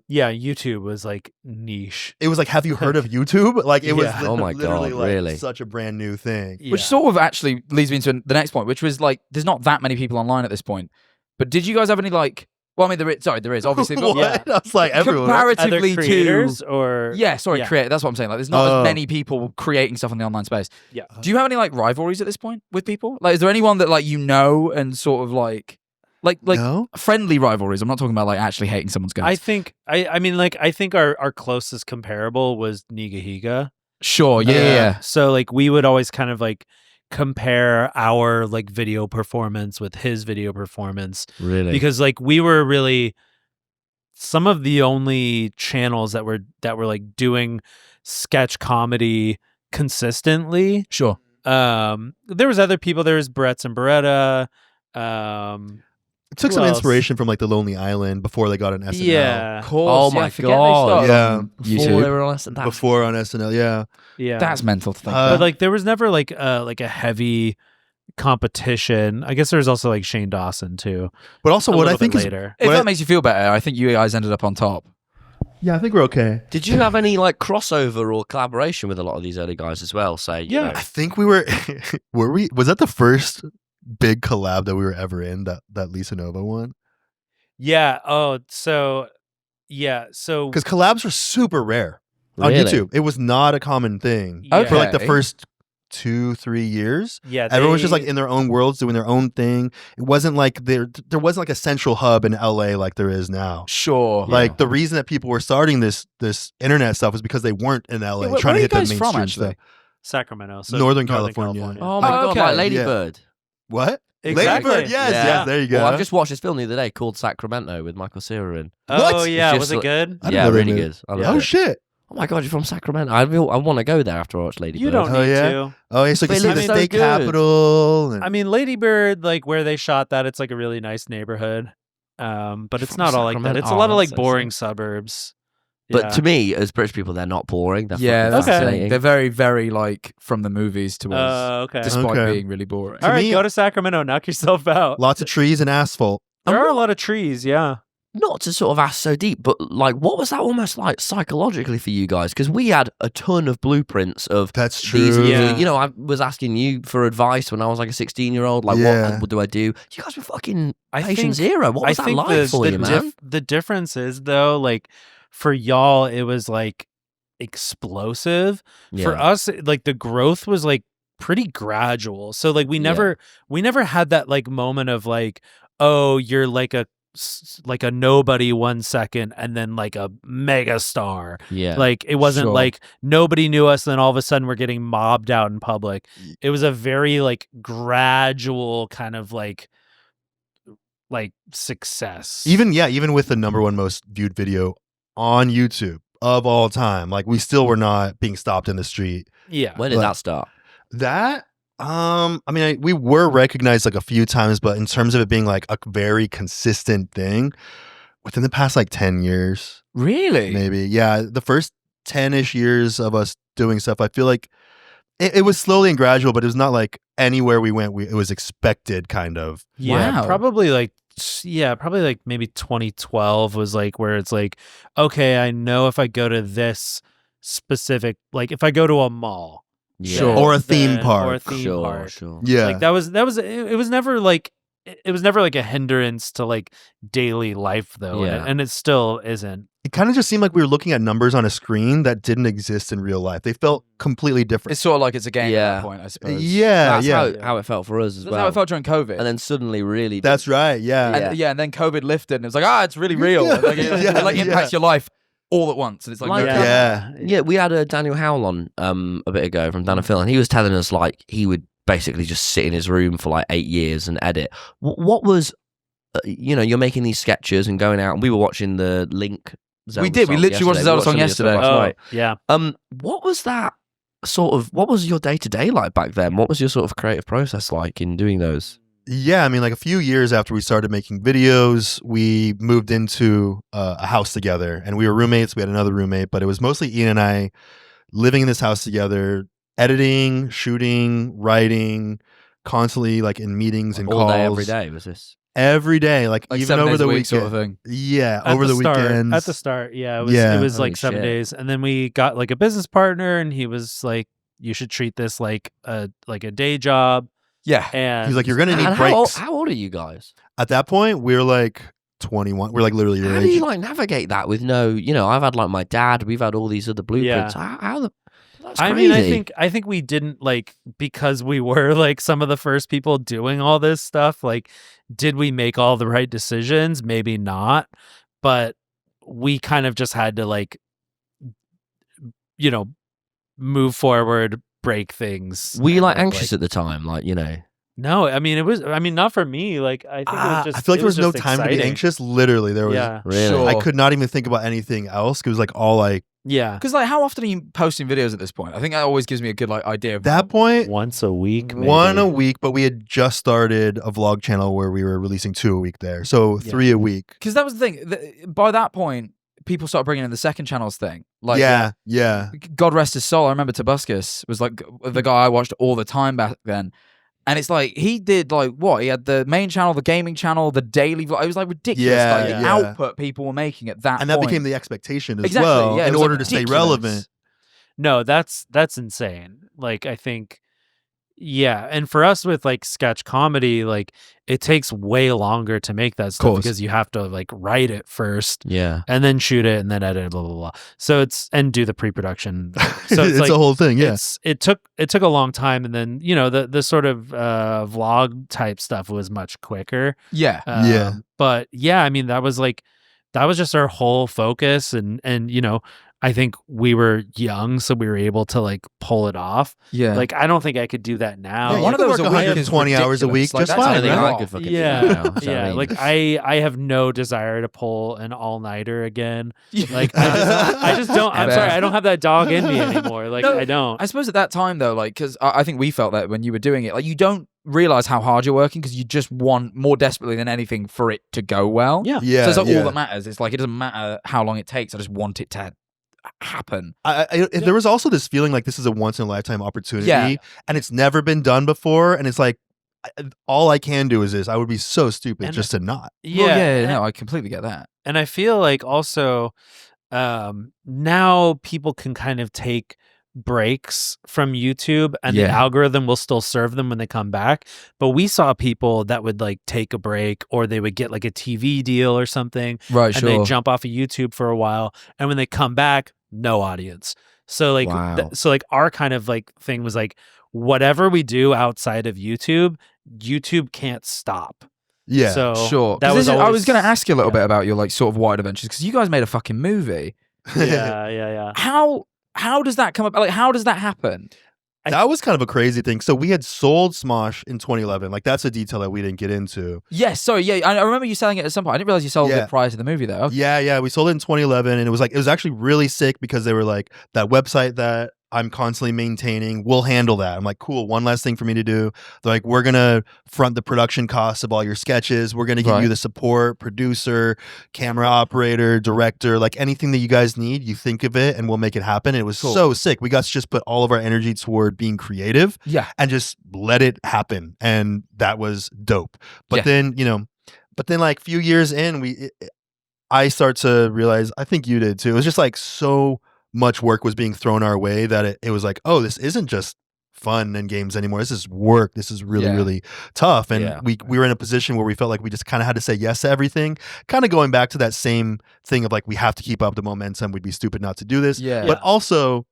Speaker 3: Yeah, YouTube was like niche.
Speaker 4: It was like, have you heard of YouTube? Like it was
Speaker 3: Yeah.
Speaker 1: Oh my
Speaker 4: literally
Speaker 1: God,
Speaker 4: like
Speaker 1: really?
Speaker 4: such a brand new thing.
Speaker 3: Yeah.
Speaker 2: Which sort of actually leads me into the next point, which was like, there's not that many people online at this point. But did you guys have any like? Well, I mean, there is obviously, but
Speaker 4: What? I was like, everyone.
Speaker 3: Other
Speaker 2: comparatively
Speaker 3: creators
Speaker 2: to.
Speaker 3: or
Speaker 2: Yeah, sorry,
Speaker 3: Yeah.
Speaker 2: create. That's what I'm saying. Like, there's not
Speaker 4: Oh.
Speaker 2: as many people creating stuff in the online space.
Speaker 3: Yeah.
Speaker 2: Do you have any like rivalries at this point with people? Like, is there anyone that like you know and sort of like
Speaker 4: No?
Speaker 2: friendly rivalries? I'm not talking about like actually hating someone's guts.
Speaker 3: I think I mean like I think our closest comparable was Niga Higa.
Speaker 2: Sure. Yeah.
Speaker 3: So like we would always kind of like compare our like video performance with his video performance
Speaker 1: Really?
Speaker 3: because like we were really some of the only channels that were like doing sketch comedy consistently.
Speaker 2: Sure.
Speaker 3: There was other people. There was Brett's and Beretta.
Speaker 4: It took
Speaker 3: Who
Speaker 4: some
Speaker 3: else?
Speaker 4: inspiration from like the Lonely Island before they got an SNL.
Speaker 3: Yeah.
Speaker 2: Of course.
Speaker 1: Oh
Speaker 2: yeah,
Speaker 1: my
Speaker 2: I forget they
Speaker 1: God.
Speaker 2: started
Speaker 4: Yeah.
Speaker 2: on
Speaker 1: Before
Speaker 2: YouTube.
Speaker 1: they were on SNL.
Speaker 4: Before on SNL, yeah.
Speaker 3: Yeah.
Speaker 2: That's mental to think.
Speaker 4: Uh,
Speaker 3: but like there was never like a heavy competition. I guess there's also like Shane Dawson too.
Speaker 4: But also
Speaker 3: a
Speaker 4: what I
Speaker 3: little
Speaker 4: think
Speaker 3: bit
Speaker 4: is
Speaker 3: later.
Speaker 2: if
Speaker 4: what
Speaker 2: that
Speaker 4: I-
Speaker 2: makes you feel better, I think you guys ended up on top.
Speaker 4: yeah, I think we're okay.
Speaker 1: Did you have any like crossover or collaboration with a lot of these early guys as well? Say, you
Speaker 3: Yeah.
Speaker 1: know,
Speaker 4: I think we were was that the first big collab that we were ever in, that Lisa Nova one?
Speaker 3: Yeah. Oh, so yeah. So
Speaker 4: Because collabs are super rare on
Speaker 1: Really?
Speaker 4: YouTube. It was not a common thing
Speaker 3: yeah.
Speaker 4: for like the
Speaker 2: Okay.
Speaker 4: first 2-3 years.
Speaker 3: yeah,
Speaker 4: Everyone was just
Speaker 3: they-
Speaker 4: like in their own worlds doing their own thing. It wasn't like there wasn't like a central hub in LA like there is now.
Speaker 2: Sure.
Speaker 4: Like the reason that people were starting this internet stuff was because they weren't in LA
Speaker 2: Yeah, where
Speaker 4: trying to
Speaker 2: are
Speaker 4: hit
Speaker 2: you
Speaker 4: the
Speaker 2: guys
Speaker 4: mainstream
Speaker 2: from, actually?
Speaker 4: stuff.
Speaker 3: Sacramento, so
Speaker 4: Northern California.
Speaker 1: oh my
Speaker 2: Oh,
Speaker 1: god,
Speaker 2: okay.
Speaker 1: like Lady
Speaker 4: Yeah.
Speaker 1: Bird.
Speaker 4: What?
Speaker 3: Exactly.
Speaker 4: Lady Bird, yes,
Speaker 1: Yeah.
Speaker 4: yes, there you go.
Speaker 1: Well, I've just watched this film the other day called Sacramento with Michael Cera in.
Speaker 3: Oh
Speaker 4: What?
Speaker 3: yeah,
Speaker 1: It's
Speaker 3: was
Speaker 1: just
Speaker 3: it good?
Speaker 4: I didn't
Speaker 1: Yeah,
Speaker 4: know they
Speaker 1: really
Speaker 4: made
Speaker 1: good.
Speaker 4: it.
Speaker 1: I
Speaker 3: Yeah.
Speaker 1: loved
Speaker 4: Oh
Speaker 1: it.
Speaker 4: shit.
Speaker 1: Oh my god, you're from Sacramento. I want to go there after I watch Lady
Speaker 3: You
Speaker 1: Bird.
Speaker 3: don't
Speaker 4: Oh,
Speaker 3: need
Speaker 4: yeah?
Speaker 3: to.
Speaker 4: Oh, yeah, so you
Speaker 1: But
Speaker 4: can
Speaker 1: it
Speaker 4: see the
Speaker 1: looks so
Speaker 4: state
Speaker 1: good.
Speaker 4: capitol. And,
Speaker 3: I mean, Lady Bird, like where they shot that, it's like a really nice neighborhood. But it's
Speaker 1: From
Speaker 3: not all like that.
Speaker 1: Sacramento.
Speaker 3: It's a
Speaker 1: Oh,
Speaker 3: lot of like
Speaker 2: that's so
Speaker 3: boring suburbs.
Speaker 1: But
Speaker 3: Yeah.
Speaker 1: to me, as British people, they're not boring. They're
Speaker 2: Yeah,
Speaker 1: fucking
Speaker 2: that's the thing.
Speaker 1: fascinating.
Speaker 2: They're very, very like from the movies to us,
Speaker 3: Okay.
Speaker 2: despite
Speaker 4: Okay.
Speaker 2: being really boring.
Speaker 3: All right,
Speaker 4: me-
Speaker 3: go to Sacramento. Knock yourself out.
Speaker 4: lots of trees and asphalt.
Speaker 3: There are a lot of trees. Yeah.
Speaker 1: Not to sort of ask so deep, but like, what was that almost like psychologically for you guys? Because we had a ton of blueprints of
Speaker 4: That's
Speaker 1: these.
Speaker 4: true.
Speaker 3: Yeah.
Speaker 1: You know, I was asking you for advice when I was like a 16-year-old. Like,
Speaker 4: Yeah.
Speaker 1: what do I do? You guys were fucking
Speaker 3: I
Speaker 1: patient
Speaker 3: think-
Speaker 1: zero. What was
Speaker 3: I
Speaker 1: that
Speaker 3: think
Speaker 1: like for you, man?
Speaker 3: the difference is though, like for y'all, it was like explosive. For us, like the growth was like pretty gradual. So like we never had that like moment of like, oh, you're like a nobody 1 second and then like a mega star.
Speaker 1: Yeah.
Speaker 3: Like it wasn't
Speaker 2: Sure.
Speaker 3: like nobody knew us, then all of a sudden we're getting mobbed out in public. It was a very like gradual kind of like success.
Speaker 4: Even with the #1 most viewed video on YouTube of all time, like we still were not being stopped in the street.
Speaker 3: yeah.
Speaker 1: When did
Speaker 4: Like-
Speaker 1: that start?
Speaker 4: That I mean, we were recognized like a few times, but in terms of it being like a very consistent thing, within the past like 10 years,
Speaker 2: Really?
Speaker 4: maybe. Yeah, the first 10-ish years of us doing stuff, I feel like it was slowly and gradual, but it was not like anywhere we went, it was expected kind of.
Speaker 3: Yeah,
Speaker 2: Wow.
Speaker 3: probably like maybe 2012 was like where it's like, okay, I know if I go to this specific, like if I go to a mall,
Speaker 1: Yeah.
Speaker 2: Sure.
Speaker 4: Or a theme
Speaker 3: then-
Speaker 4: park.
Speaker 3: or a theme
Speaker 1: Sure,
Speaker 3: park.
Speaker 1: sure.
Speaker 4: Yeah.
Speaker 3: Like that was it was never like a hindrance to like daily life though,
Speaker 1: Yeah.
Speaker 3: and it still isn't.
Speaker 4: It kind of just seemed like we were looking at numbers on a screen that didn't exist in real life. They felt completely different.
Speaker 2: It's sort of like it's a game at
Speaker 1: Yeah.
Speaker 2: that point, I suppose.
Speaker 4: Yeah,
Speaker 1: That's
Speaker 4: yeah.
Speaker 1: how it felt for us as
Speaker 2: That's
Speaker 1: well.
Speaker 2: how it felt during COVID.
Speaker 1: And then suddenly, really,
Speaker 4: That's right. Yeah.
Speaker 2: and then COVID lifted, and it was like, it's really real.
Speaker 4: Yeah.
Speaker 2: Like, it
Speaker 4: Yeah,
Speaker 2: like impacts your life all at once, and it's like,
Speaker 1: Like,
Speaker 2: no,
Speaker 4: Yeah.
Speaker 1: Yeah, we had a Daniel Howell on a bit ago from Dan and Phil, and he was telling us like he would basically just sit in his room for like 8 years and edit. What was, you're making these sketches and going out, and we were watching the Link. Zelda
Speaker 2: We did. We
Speaker 1: song
Speaker 2: literally watched the Zelda song
Speaker 1: some of your stuff
Speaker 2: yesterday.
Speaker 1: last night.
Speaker 3: Yeah.
Speaker 1: What was that sort of? What was your day to day like back then? What was your sort of creative process like in doing those?
Speaker 4: Yeah, I mean, like a few years after we started making videos, we moved into a house together, and we were roommates. We had another roommate, but it was mostly Ian and I living in this house together, editing, shooting, writing, constantly like in meetings and
Speaker 1: All
Speaker 4: calls
Speaker 1: day, every day was this?
Speaker 4: every day, like even
Speaker 2: 7
Speaker 4: over
Speaker 2: days
Speaker 4: the
Speaker 2: a week
Speaker 4: weekend.
Speaker 2: sort of thing.
Speaker 4: Yeah,
Speaker 3: At
Speaker 4: over the
Speaker 3: start,
Speaker 4: weekends.
Speaker 3: At the start, yeah,
Speaker 4: Yeah.
Speaker 3: it was
Speaker 1: Holy
Speaker 3: like 7
Speaker 1: shit.
Speaker 3: days, and then we got like a business partner, and he was like, "You should treat this like a day job."
Speaker 2: Yeah.
Speaker 3: And
Speaker 4: He's like, you're gonna need
Speaker 1: And
Speaker 4: breaks.
Speaker 1: how old are you guys?
Speaker 4: At that point, we were like 21. We're like literally your
Speaker 1: How do
Speaker 4: age.
Speaker 1: you like navigate that with no? I've had like my dad. We've had all these other blueprints. How the? That's
Speaker 3: I
Speaker 1: crazy.
Speaker 3: mean, I think we didn't like, because we were like some of the first people doing all this stuff. Like, did we make all the right decisions? Maybe not, but we kind of just had to like, move forward, break things.
Speaker 1: Were you like
Speaker 3: and,
Speaker 1: anxious at the time? Like
Speaker 3: No, I mean, not for me. Like, I think it was just.
Speaker 4: I feel like
Speaker 3: it
Speaker 4: there was no
Speaker 3: just
Speaker 4: time to be
Speaker 3: exciting.
Speaker 4: anxious. Literally, there was.
Speaker 3: Yeah,
Speaker 1: really?
Speaker 2: Sure.
Speaker 4: I could not even think about anything else. It was like all like
Speaker 3: yeah.
Speaker 2: Because like, how often are you posting videos at this point? I think that always gives me a good like idea of
Speaker 4: that point.
Speaker 3: Once a week, maybe.
Speaker 4: One a week, but we had just started a vlog channel where we were releasing 2 a week there. So
Speaker 3: Yeah.
Speaker 4: 3 a week.
Speaker 2: Because that was the thing. By that point, people started bringing in the second channels thing. Like,
Speaker 4: yeah.
Speaker 2: God rest his soul. I remember Tobuscus was like the guy I watched all the time back then. And it's like, he did like what? He had the main channel, the gaming channel, the daily vlog. It was like ridiculous.
Speaker 4: Yeah,
Speaker 2: like the
Speaker 4: yeah.
Speaker 2: output people were making at that
Speaker 4: And that
Speaker 2: point.
Speaker 4: became the expectation as
Speaker 2: Exactly,
Speaker 4: well
Speaker 2: yeah, it
Speaker 4: in
Speaker 2: was, like,
Speaker 4: order to stay
Speaker 2: ridiculous.
Speaker 4: relevant.
Speaker 3: No, that's insane. Like, I think, yeah. And for us with like sketch comedy, like it takes way longer to make that stuff
Speaker 4: Course.
Speaker 3: because you have to like write it first
Speaker 1: Yeah.
Speaker 3: and then shoot it and then edit it, blah, blah, blah. So and do the pre-production. So
Speaker 4: it's
Speaker 3: like,
Speaker 4: a whole thing. Yeah.
Speaker 3: it took a long time. And then, the sort of vlog type stuff was much quicker.
Speaker 2: Yeah.
Speaker 4: Yeah.
Speaker 3: But yeah, I mean, that was just our whole focus. And I think we were young, so we were able to like pull it off.
Speaker 2: Yeah.
Speaker 3: Like I don't think I could do that now.
Speaker 4: Yeah,
Speaker 2: one of those
Speaker 4: work
Speaker 2: a week
Speaker 4: 120
Speaker 2: is
Speaker 4: hours a week,
Speaker 2: ridiculous.
Speaker 4: just
Speaker 2: Like,
Speaker 4: fine.
Speaker 2: that's
Speaker 1: I think
Speaker 2: not
Speaker 1: I
Speaker 2: bad.
Speaker 1: could fucking
Speaker 3: Yeah,
Speaker 1: do that now. Do you know what I
Speaker 3: yeah.
Speaker 1: mean?
Speaker 3: Like I have no desire to pull an all-nighter again. Like I just don't. I'm
Speaker 2: Fair.
Speaker 3: sorry, I don't have that dog in me anymore. Like
Speaker 2: No,
Speaker 3: I don't.
Speaker 2: I suppose at that time though, like, because I think we felt that when you were doing it, like, you don't realize how hard you're working because you just want more desperately than anything for it to go well.
Speaker 3: Yeah.
Speaker 4: Yeah,
Speaker 2: So it's like
Speaker 4: yeah.
Speaker 2: all that matters. It's like it doesn't matter how long it takes. I just want it to happen.
Speaker 4: There was also this feeling like this is a once in a lifetime opportunity,
Speaker 2: Yeah.
Speaker 4: and it's never been done before. And it's like, all I can do is this. I would be so stupid
Speaker 3: And-
Speaker 4: just to not.
Speaker 3: Yeah,
Speaker 2: Well, yeah. No, I completely get that.
Speaker 3: and I feel like also now people can kind of take breaks from YouTube and the
Speaker 2: Yeah.
Speaker 3: algorithm will still serve them when they come back. But we saw people that would like take a break or they would get like a TV deal or something
Speaker 2: Right.
Speaker 3: and they jump off of YouTube for a while. And when they come back, no audience. So like,
Speaker 1: Wow.
Speaker 3: so like our kind of like thing was like, whatever we do outside of YouTube, YouTube can't stop.
Speaker 4: Yeah.
Speaker 3: So
Speaker 2: Sure.
Speaker 3: that
Speaker 2: 'Cause
Speaker 3: was
Speaker 2: this is- I
Speaker 3: always-
Speaker 2: was going to ask you a little
Speaker 3: yeah.
Speaker 2: bit about your like sort of wide adventures because you guys made a fucking movie.
Speaker 3: yeah.
Speaker 2: How does that come up? Like, how does that happen?
Speaker 4: That was kind of a crazy thing. So we had sold SMOSH in 2011. Like, that's a detail that we didn't get into.
Speaker 2: Yes. Sorry. Yeah. I remember you selling it at some point. I didn't realize you sold
Speaker 4: Yeah.
Speaker 2: it prior to the movie though.
Speaker 4: Yeah. We sold it in 2011, and it was actually really sick because they were like, that website that I'm constantly maintaining, we'll handle that. I'm like, cool, one less thing for me to do. They're like, we're gonna front the production costs of all your sketches. We're gonna give
Speaker 2: Right.
Speaker 4: you the support, producer, camera operator, director, like anything that you guys need, you think of it and we'll make it happen. And it was
Speaker 2: Cool.
Speaker 4: so sick. We got to just put all of our energy toward being creative
Speaker 2: Yeah.
Speaker 4: and just let it happen. And that was dope. But
Speaker 2: Yeah.
Speaker 4: then like a few years in, I start to realize, I think you did too. It was just like so much work was being thrown our way that it was like, oh, this isn't just fun and games anymore. This is work. This is really,
Speaker 2: Yeah.
Speaker 4: really tough. And
Speaker 2: Yeah.
Speaker 4: we were in a position where we felt like we just kind of had to say yes to everything, kind of going back to that same thing of like, we have to keep up the momentum. We'd be stupid not to do this.
Speaker 2: Yeah.
Speaker 4: But also,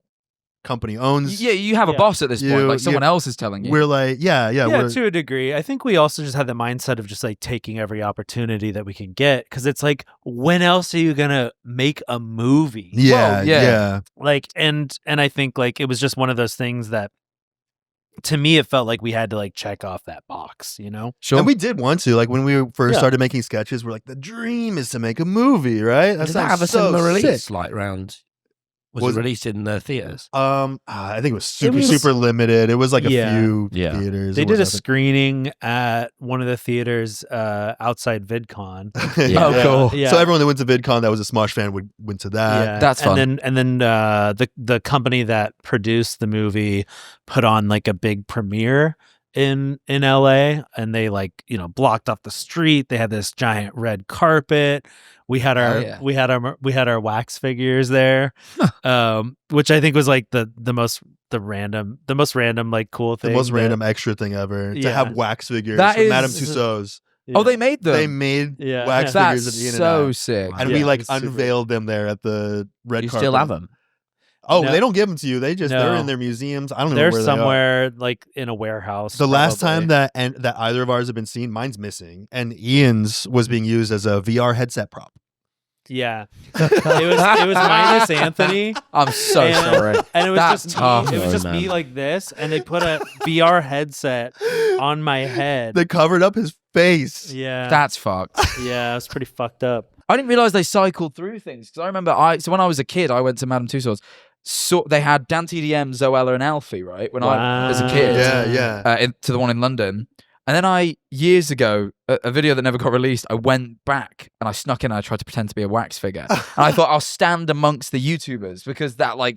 Speaker 4: company owns.
Speaker 2: Yeah. You have a
Speaker 3: Yeah.
Speaker 2: boss at this point.
Speaker 4: You-
Speaker 2: Like someone else is telling you.
Speaker 4: We're like, yeah.
Speaker 3: Yeah,
Speaker 4: we're,
Speaker 3: to a degree. I think we also just had the mindset of just like taking every opportunity that we can get because it's like, when else are you gonna make a movie?
Speaker 4: yeah,
Speaker 2: Well, yeah.
Speaker 4: yeah.
Speaker 3: Like, and I think like it was just one of those things that, to me, it felt like we had to like check off that box, you know?
Speaker 2: Sure.
Speaker 4: And we did want to. Like when we first
Speaker 3: Yeah.
Speaker 4: started making sketches, we're like, the dream is to make a movie, right? That
Speaker 1: Did that have a
Speaker 4: sounds so
Speaker 1: cinema release
Speaker 4: sick.
Speaker 1: like round? Was
Speaker 4: Was
Speaker 1: it
Speaker 4: it-
Speaker 1: released in the theaters?
Speaker 4: I think it was super
Speaker 3: was-
Speaker 4: super limited. It was like a
Speaker 3: Yeah.
Speaker 4: few
Speaker 1: Yeah.
Speaker 4: theaters.
Speaker 3: They
Speaker 4: It
Speaker 3: did a
Speaker 4: was nothing.
Speaker 3: screening at one of the theaters outside VidCon.
Speaker 1: Yeah.
Speaker 2: Oh, cool.
Speaker 3: Yeah.
Speaker 4: So everyone that went to VidCon that was a SMOSH fan went to that.
Speaker 3: Yeah.
Speaker 2: That's fun.
Speaker 3: And then the company that produced the movie put on like a big premiere in LA, and they like, you know, blocked off the street. They had this giant red carpet. We had our
Speaker 2: yeah.
Speaker 3: we had our wax figures there, which I think was like the most random like cool
Speaker 4: The
Speaker 3: thing.
Speaker 4: most
Speaker 3: that-
Speaker 4: random extra thing ever to
Speaker 3: Yeah.
Speaker 4: have wax figures
Speaker 2: That
Speaker 4: from Madame
Speaker 2: is-
Speaker 4: Tussauds.
Speaker 3: Yeah.
Speaker 2: Oh, they made them.
Speaker 4: They made
Speaker 3: Yeah.
Speaker 4: wax
Speaker 2: That's
Speaker 4: figures at Ian
Speaker 2: so
Speaker 4: and I.
Speaker 2: sick.
Speaker 4: And
Speaker 3: Yeah,
Speaker 4: we like
Speaker 3: it's super-
Speaker 4: unveiled them there at the red
Speaker 1: You
Speaker 4: carpet.
Speaker 1: still have them?
Speaker 4: Oh,
Speaker 3: No.
Speaker 4: they don't give them to you. They just they're
Speaker 3: No.
Speaker 4: in their museums. I don't know
Speaker 3: They're
Speaker 4: where
Speaker 3: somewhere like in a warehouse.
Speaker 4: they are. The last
Speaker 3: probably.
Speaker 4: time that either of ours have been seen, mine's missing, and Ian's was being used as a VR headset prop.
Speaker 3: Yeah, it was minus Anthony.
Speaker 2: I'm so
Speaker 3: and,
Speaker 2: sorry.
Speaker 3: And it was
Speaker 2: That's
Speaker 3: just
Speaker 2: tough.
Speaker 3: me. It was just
Speaker 1: Sorry,
Speaker 3: me
Speaker 1: man.
Speaker 3: like this, and they put a VR headset on my head.
Speaker 4: They covered up his face.
Speaker 3: Yeah,
Speaker 2: That's fucked.
Speaker 3: yeah, it was pretty fucked up.
Speaker 2: I didn't realize they cycled through things because I remember so when I was a kid, I went to Madame Tussauds. So they had Dan TDM, Zoella, and Alfie, right? When I was a kid,
Speaker 4: Yeah.
Speaker 2: to the one in London. And then years ago, a video that never got released, I went back and I snuck in and I tried to pretend to be a wax figure. And I thought I'll stand amongst the YouTubers because that way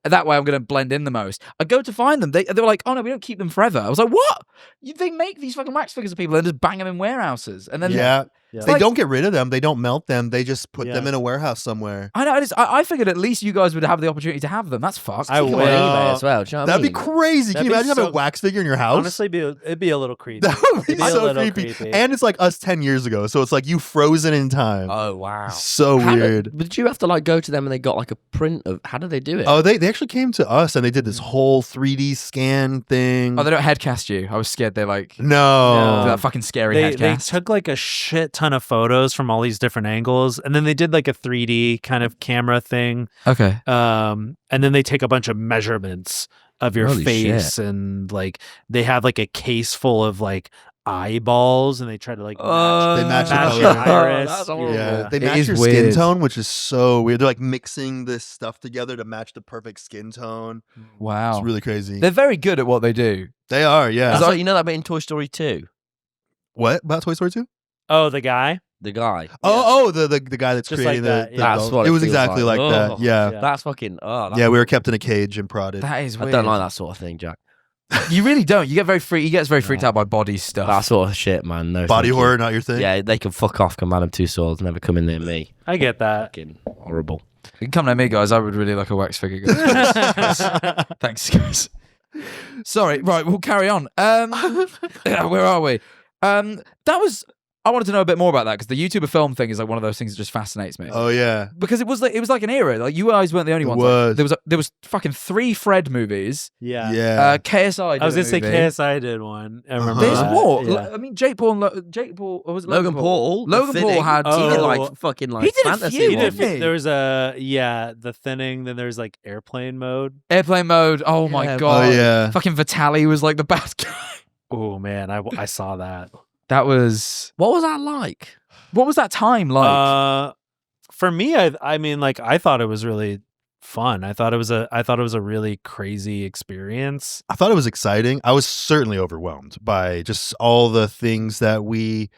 Speaker 2: I'm going to blend in the most. I go to find them. They were like, oh no, we don't keep them forever. I was like, what? They make these fucking wax figures of people and just bang them in warehouses. And then
Speaker 3: Yeah.
Speaker 4: They
Speaker 2: like-
Speaker 4: don't get rid of them. They don't melt them. They just put them
Speaker 3: Yeah.
Speaker 4: in a warehouse somewhere.
Speaker 2: I know. I figured at least you guys would have the opportunity to have them. That's fucked.
Speaker 3: I
Speaker 1: Stick 'em on
Speaker 3: will.
Speaker 1: eBay as well. Do you know what I
Speaker 4: That'd be
Speaker 1: mean?
Speaker 4: crazy. Can
Speaker 3: That'd
Speaker 4: you
Speaker 3: be
Speaker 4: imagine having
Speaker 3: so-
Speaker 4: a wax figure in your house?
Speaker 3: Honestly, it'd be a little creepy.
Speaker 4: that would be
Speaker 3: It'd be a
Speaker 4: so
Speaker 3: little
Speaker 4: creepy.
Speaker 3: creepy.
Speaker 4: And and it's like us 10 years ago, so it's like you frozen in time.
Speaker 1: Oh wow.
Speaker 4: So weird.
Speaker 1: Did you have to like go to them and they got like a print of? How did they do it?
Speaker 4: Oh, they actually came to us and they did this whole 3D scan thing.
Speaker 2: Oh, they don't headcast you. I was scared they like
Speaker 4: No.
Speaker 2: that fucking scary
Speaker 3: They
Speaker 2: headcast.
Speaker 3: took like a shit ton of photos from all these different angles, and then they did like a 3D kind of camera thing.
Speaker 2: Okay.
Speaker 3: And then they take a bunch of measurements of your
Speaker 1: Holy
Speaker 3: face,
Speaker 1: shit.
Speaker 3: and like they have like a case full of like eyeballs, and they try to like
Speaker 4: They match the
Speaker 3: match
Speaker 4: color.
Speaker 3: your iris.
Speaker 1: That's horrible.
Speaker 4: Yeah, they
Speaker 2: It
Speaker 4: match
Speaker 2: is
Speaker 4: your
Speaker 2: weird.
Speaker 4: skin tone, which is so weird. They're like mixing this stuff together to match the perfect skin tone.
Speaker 2: Wow.
Speaker 4: It's really crazy.
Speaker 2: They're very good at what they do.
Speaker 4: They are, yeah.
Speaker 1: That's like, you know that bit in Toy Story 2?
Speaker 4: What about Toy Story 2?
Speaker 3: Oh, the guy.
Speaker 1: The guy.
Speaker 4: Oh, the guy that's
Speaker 3: Just
Speaker 4: creating
Speaker 3: like that,
Speaker 4: the
Speaker 3: yeah.
Speaker 1: That's
Speaker 4: doll.
Speaker 1: what
Speaker 4: it
Speaker 1: it
Speaker 4: was
Speaker 1: feels
Speaker 4: exactly like
Speaker 1: like.
Speaker 4: that.
Speaker 1: Oh.
Speaker 4: Yeah.
Speaker 3: Yeah.
Speaker 1: That's fucking. Oh,
Speaker 4: Yeah, we were kept in a cage and prodded.
Speaker 2: That is
Speaker 1: I
Speaker 2: weird.
Speaker 1: don't like that sort of thing, Jack.
Speaker 2: You really don't. You get very free. He gets very freaked out by body stuff.
Speaker 1: That sort of shit, man. No.
Speaker 4: Body
Speaker 1: thank you.
Speaker 4: horror, not your thing?
Speaker 1: Yeah, they can fuck off. Can Madame Tussauds never come in near me.
Speaker 3: I get that.
Speaker 1: Fucking horrible.
Speaker 2: You can come near me, guys. I would really like a wax figure. Guys. Thanks, guys. Sorry. Right, we'll carry on. Where are we? That was. I wanted to know a bit more about that because the YouTuber film thing is like one of those things that just fascinates me.
Speaker 4: Oh, yeah.
Speaker 2: Because it was like an era. Like you guys weren't the only ones.
Speaker 4: was.
Speaker 2: Like, there was fucking 3 Fred movies.
Speaker 3: Yeah.
Speaker 4: Yeah.
Speaker 2: KSI. Did
Speaker 3: I was
Speaker 2: a
Speaker 3: gonna say
Speaker 2: movie.
Speaker 3: KSI did one. I remember.
Speaker 2: There's
Speaker 3: that.
Speaker 2: more.
Speaker 3: Yeah.
Speaker 2: Like, I mean, Jake Paul. Or was it
Speaker 1: Logan Paul. the
Speaker 2: Logan Paul
Speaker 1: thinning.
Speaker 2: had.
Speaker 1: He did
Speaker 3: Oh.
Speaker 1: like fucking like
Speaker 2: He did a
Speaker 1: fantasy
Speaker 2: few,
Speaker 3: He did,
Speaker 1: ones.
Speaker 2: didn't he?
Speaker 3: there was the thinning. Then there's like airplane mode.
Speaker 2: Airplane mode. Oh my
Speaker 1: Yeah.
Speaker 2: god.
Speaker 4: Oh, yeah.
Speaker 2: Fucking Vitaly was like the bad guy.
Speaker 3: Oh man, I saw that.
Speaker 2: That was.
Speaker 1: What was that like?
Speaker 2: What was that time like?
Speaker 3: For me, I mean, like I thought it was really fun. I thought it was a really crazy experience.
Speaker 4: I thought it was exciting. I was certainly overwhelmed by just all the things that we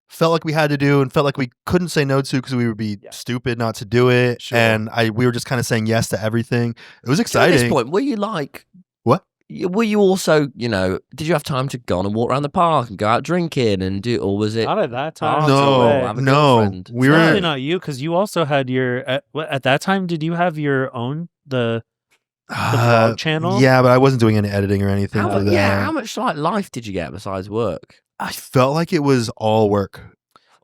Speaker 4: felt like we had to do and felt like we couldn't say no to because we would be stupid not to do it.
Speaker 3: Sure.
Speaker 4: And we were just kind of saying yes to everything. It was
Speaker 1: At
Speaker 4: exciting.
Speaker 1: this point, were you like?
Speaker 4: What?
Speaker 1: Were you also, did you have time to go on and walk around the park and go out drinking and do, or was it?
Speaker 3: Not at that time.
Speaker 4: No,
Speaker 3: way.
Speaker 1: have a
Speaker 4: no.
Speaker 1: girlfriend.
Speaker 4: We
Speaker 3: Probably
Speaker 4: were.
Speaker 3: not you, because you also had your at that time. Did you have your own the vlog channel?
Speaker 4: Yeah, but I wasn't doing any editing or anything
Speaker 1: How,
Speaker 4: for that.
Speaker 1: yeah, how much like life did you get besides work?
Speaker 4: I felt like it was all work.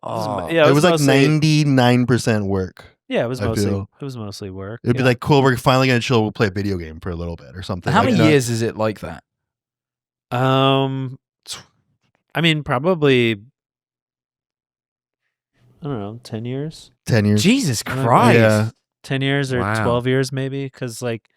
Speaker 1: Oh,
Speaker 3: Yeah,
Speaker 4: it was like
Speaker 3: mostly-
Speaker 4: 99% work.
Speaker 3: Yeah, it was
Speaker 4: I feel.
Speaker 3: mostly work.
Speaker 4: It'd be
Speaker 3: yeah.
Speaker 4: like, cool, we're finally gonna chill. We'll play a video game for a little bit or something.
Speaker 2: How
Speaker 4: like
Speaker 2: many
Speaker 4: that.
Speaker 2: years is it like that?
Speaker 3: I mean, probably I don't know, 10 years.
Speaker 4: 10 years.
Speaker 2: Jesus
Speaker 3: Uh,
Speaker 2: Christ.
Speaker 4: Yeah.
Speaker 3: 10 years or
Speaker 1: Wow.
Speaker 3: 12 years maybe, because like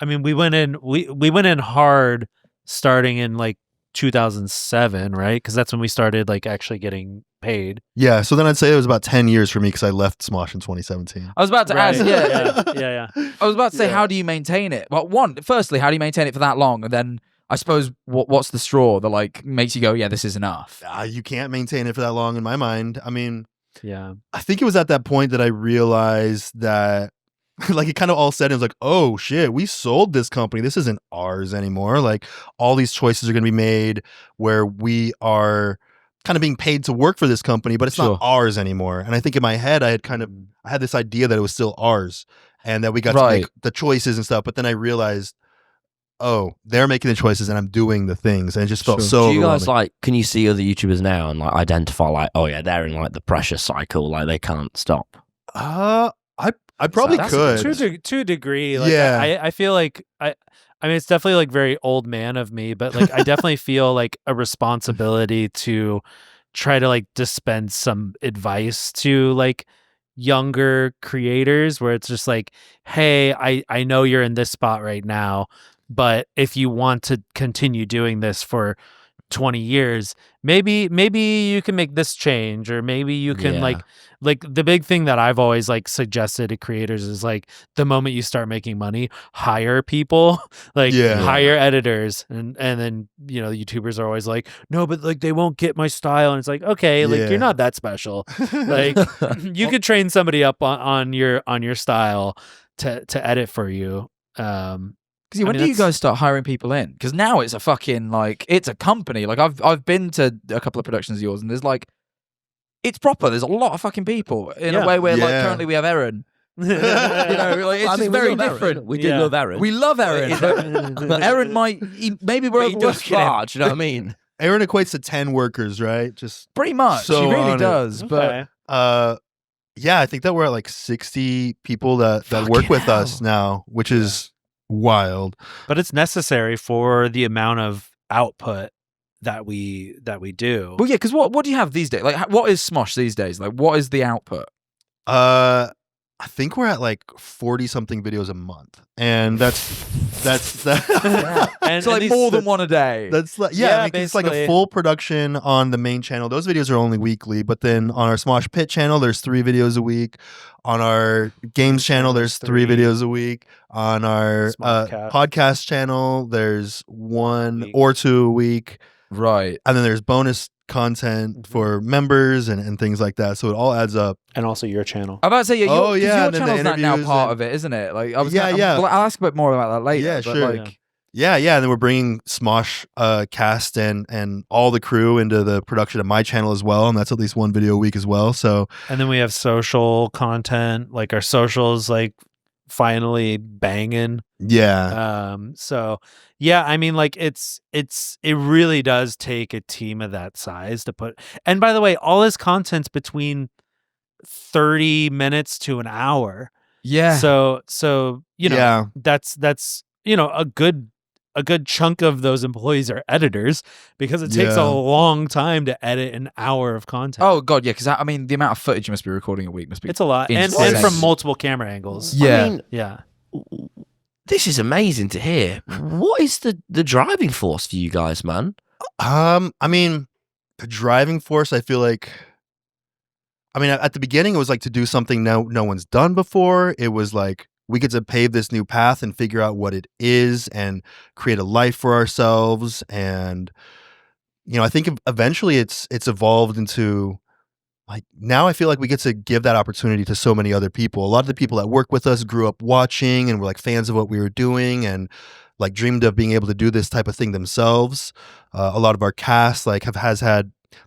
Speaker 3: I mean we went in hard starting in like 2007, right? Because that's when we started like actually getting paid.
Speaker 4: Yeah. So then I'd say it was about 10 years for me because I left Smosh in 2017.
Speaker 2: I was about to
Speaker 3: Right.
Speaker 2: ask,
Speaker 3: yeah.
Speaker 2: I was about to say,
Speaker 4: Yeah.
Speaker 2: how do you maintain it? Well, firstly, how do you maintain it for that long? And then I suppose what's the straw that like makes you go, yeah, this is enough?
Speaker 4: You can't maintain it for that long in my mind. I mean,
Speaker 3: Yeah.
Speaker 4: I think it was at that point that I realized that like it kind of all said, it was like, oh shit, we sold this company. This isn't ours anymore. Like all these choices are going to be made where we are kind of being paid to work for this company, but it's
Speaker 2: Sure.
Speaker 4: not ours anymore. And I think in my head, I had this idea that it was still ours and that we got to
Speaker 2: Right.
Speaker 4: make the choices and stuff. But then I realized, oh, they're making the choices and I'm doing the things. And it just felt
Speaker 2: Sure.
Speaker 4: so
Speaker 1: do you guys
Speaker 4: overwhelming.
Speaker 1: like? Can you see other YouTubers now and like identify like, oh yeah, they're in like the pressure cycle, like they can't stop.
Speaker 4: I probably
Speaker 1: that's
Speaker 4: could.
Speaker 3: To a degree, like,
Speaker 4: Yeah.
Speaker 3: I feel like I mean it's definitely like very old man of me, but like I definitely feel like a responsibility to try to like dispense some advice to like younger creators where it's just like, hey, I know you're in this spot right now, but if you want to continue doing this for 20 years, maybe you can make this change, or maybe you can
Speaker 1: Yeah.
Speaker 3: like the big thing that I've always like suggested to creators is like the moment you start making money, hire people, like
Speaker 4: Yeah.
Speaker 3: hire editors, and then YouTubers are always like, no, but like they won't get my style, and it's like, okay, like
Speaker 4: Yeah.
Speaker 3: you're not that special. Like you could train somebody up on your style to edit for you.
Speaker 2: Because when do you guys start hiring people in? Because now it's a fucking like it's a company. Like I've been to a couple of productions of yours, and there's like it's proper. There's a lot of fucking people in
Speaker 3: Yeah.
Speaker 2: a way where like
Speaker 4: Yeah.
Speaker 2: currently we have Eryn. Like it's
Speaker 1: I
Speaker 2: just
Speaker 1: mean, we
Speaker 2: very
Speaker 1: love Eryn.
Speaker 2: different.
Speaker 1: We did
Speaker 3: Yeah.
Speaker 1: love Eryn.
Speaker 2: We love Eryn, but Eryn maybe we're
Speaker 1: But he does
Speaker 2: overworking him.
Speaker 1: far, do you know what I mean?
Speaker 4: Eryn equates to 10 workers, right? Just
Speaker 2: Pretty much.
Speaker 4: So
Speaker 2: She really
Speaker 4: on it.
Speaker 2: does.
Speaker 3: Okay.
Speaker 4: yeah, I think that we're at like 60 people that work with us now, which is wild.
Speaker 3: But it's necessary for the amount of output that we do.
Speaker 2: Well, yeah, because what do you have these days? Like, what is Smosh these days? Like, what is the output?
Speaker 4: I think we're at like 40 something videos a month, and that's
Speaker 3: And,
Speaker 2: So like more than one a day.
Speaker 4: that's like
Speaker 3: Yeah,
Speaker 4: I mean, it's like a
Speaker 3: basically.
Speaker 4: full production on the main channel. Those videos are only weekly, but then on our Smosh Pit channel, there's 3 videos a week. On our games channel, there's 3 videos a week. On our
Speaker 3: Smodcast.
Speaker 4: podcast channel, there's 1
Speaker 3: Week.
Speaker 4: or 2 a week,
Speaker 2: Right.
Speaker 4: and then there's bonus content for members and things like that. So it all adds up.
Speaker 3: And also your channel.
Speaker 2: I'm about to say, yeah,
Speaker 4: Oh, yeah,
Speaker 2: your
Speaker 4: and then the
Speaker 2: channel's now
Speaker 4: interviews
Speaker 2: part
Speaker 4: and-
Speaker 2: of it, isn't it? Like, I was
Speaker 4: Yeah, yeah.
Speaker 2: I'll ask a bit more about that later.
Speaker 4: Yeah,
Speaker 2: but
Speaker 4: sure.
Speaker 2: Like,
Speaker 4: Yeah, and then we're bringing Smosh cast and all the crew into the production of my channel as well, and that's at least 1 video a week as well. So
Speaker 3: And then we have social content, like our socials, like finally banging.
Speaker 4: yeah,
Speaker 3: So yeah, I mean, like it really does take a team of that size to put. And by the way, all this content's between 30 minutes to an hour.
Speaker 2: yeah.
Speaker 3: So you know,
Speaker 4: yeah,
Speaker 3: that's you know, a good chunk of those employees are editors because it takes a
Speaker 4: Yeah.
Speaker 3: long time to edit an hour of content.
Speaker 2: Oh god, yeah. Because I mean, the amount of footage you must be recording a week must be.
Speaker 3: It's a lot, and
Speaker 2: insane.
Speaker 3: from multiple camera angles.
Speaker 2: Yeah.
Speaker 1: I mean,
Speaker 3: Yeah.
Speaker 1: this is amazing to hear. What is the driving force for you guys, man?
Speaker 4: I mean, the driving force. I feel like. I mean, at the beginning, it was like to do something no one's done before. It was like we get to pave this new path and figure out what it is and create a life for ourselves. And I think eventually it's evolved into like now I feel like we get to give that opportunity to so many other people. A lot of the people that work with us grew up watching and were like fans of what we were doing and like dreamed of being able to do this type of thing themselves. A lot of our cast like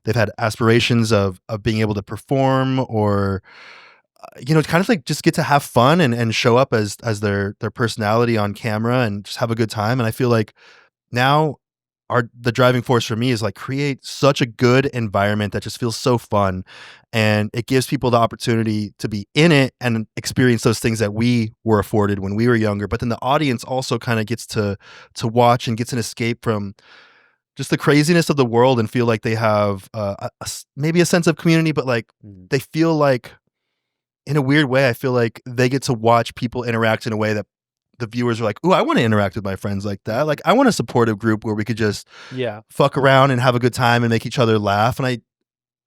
Speaker 4: they've had aspirations of being able to perform or kind of like just get to have fun and show up as their personality on camera and just have a good time. And I feel like now the driving force for me is like create such a good environment that just feels so fun, and it gives people the opportunity to be in it and experience those things that we were afforded when we were younger. But then the audience also kind of gets to watch and gets an escape from just the craziness of the world and feel like they have maybe a sense of community, but like they feel like in a weird way, I feel like they get to watch people interact in a way that the viewers are like, ooh, I want to interact with my friends like that. Like I want a supportive group where we could just fuck around and have a good time and make each other laugh. And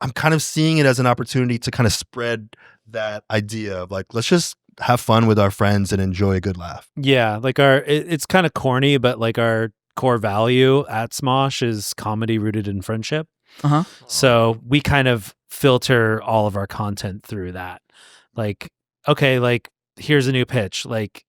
Speaker 4: I'm kind of seeing it as an opportunity to kind of spread that idea of like, let's just have fun with our friends and enjoy a good laugh.
Speaker 3: Yeah, like it's kind of corny, but like our core value at Smosh is comedy rooted in friendship.
Speaker 2: Uh-huh.
Speaker 3: So we kind of filter all of our content through that. Like, okay, like here's a new pitch. Like,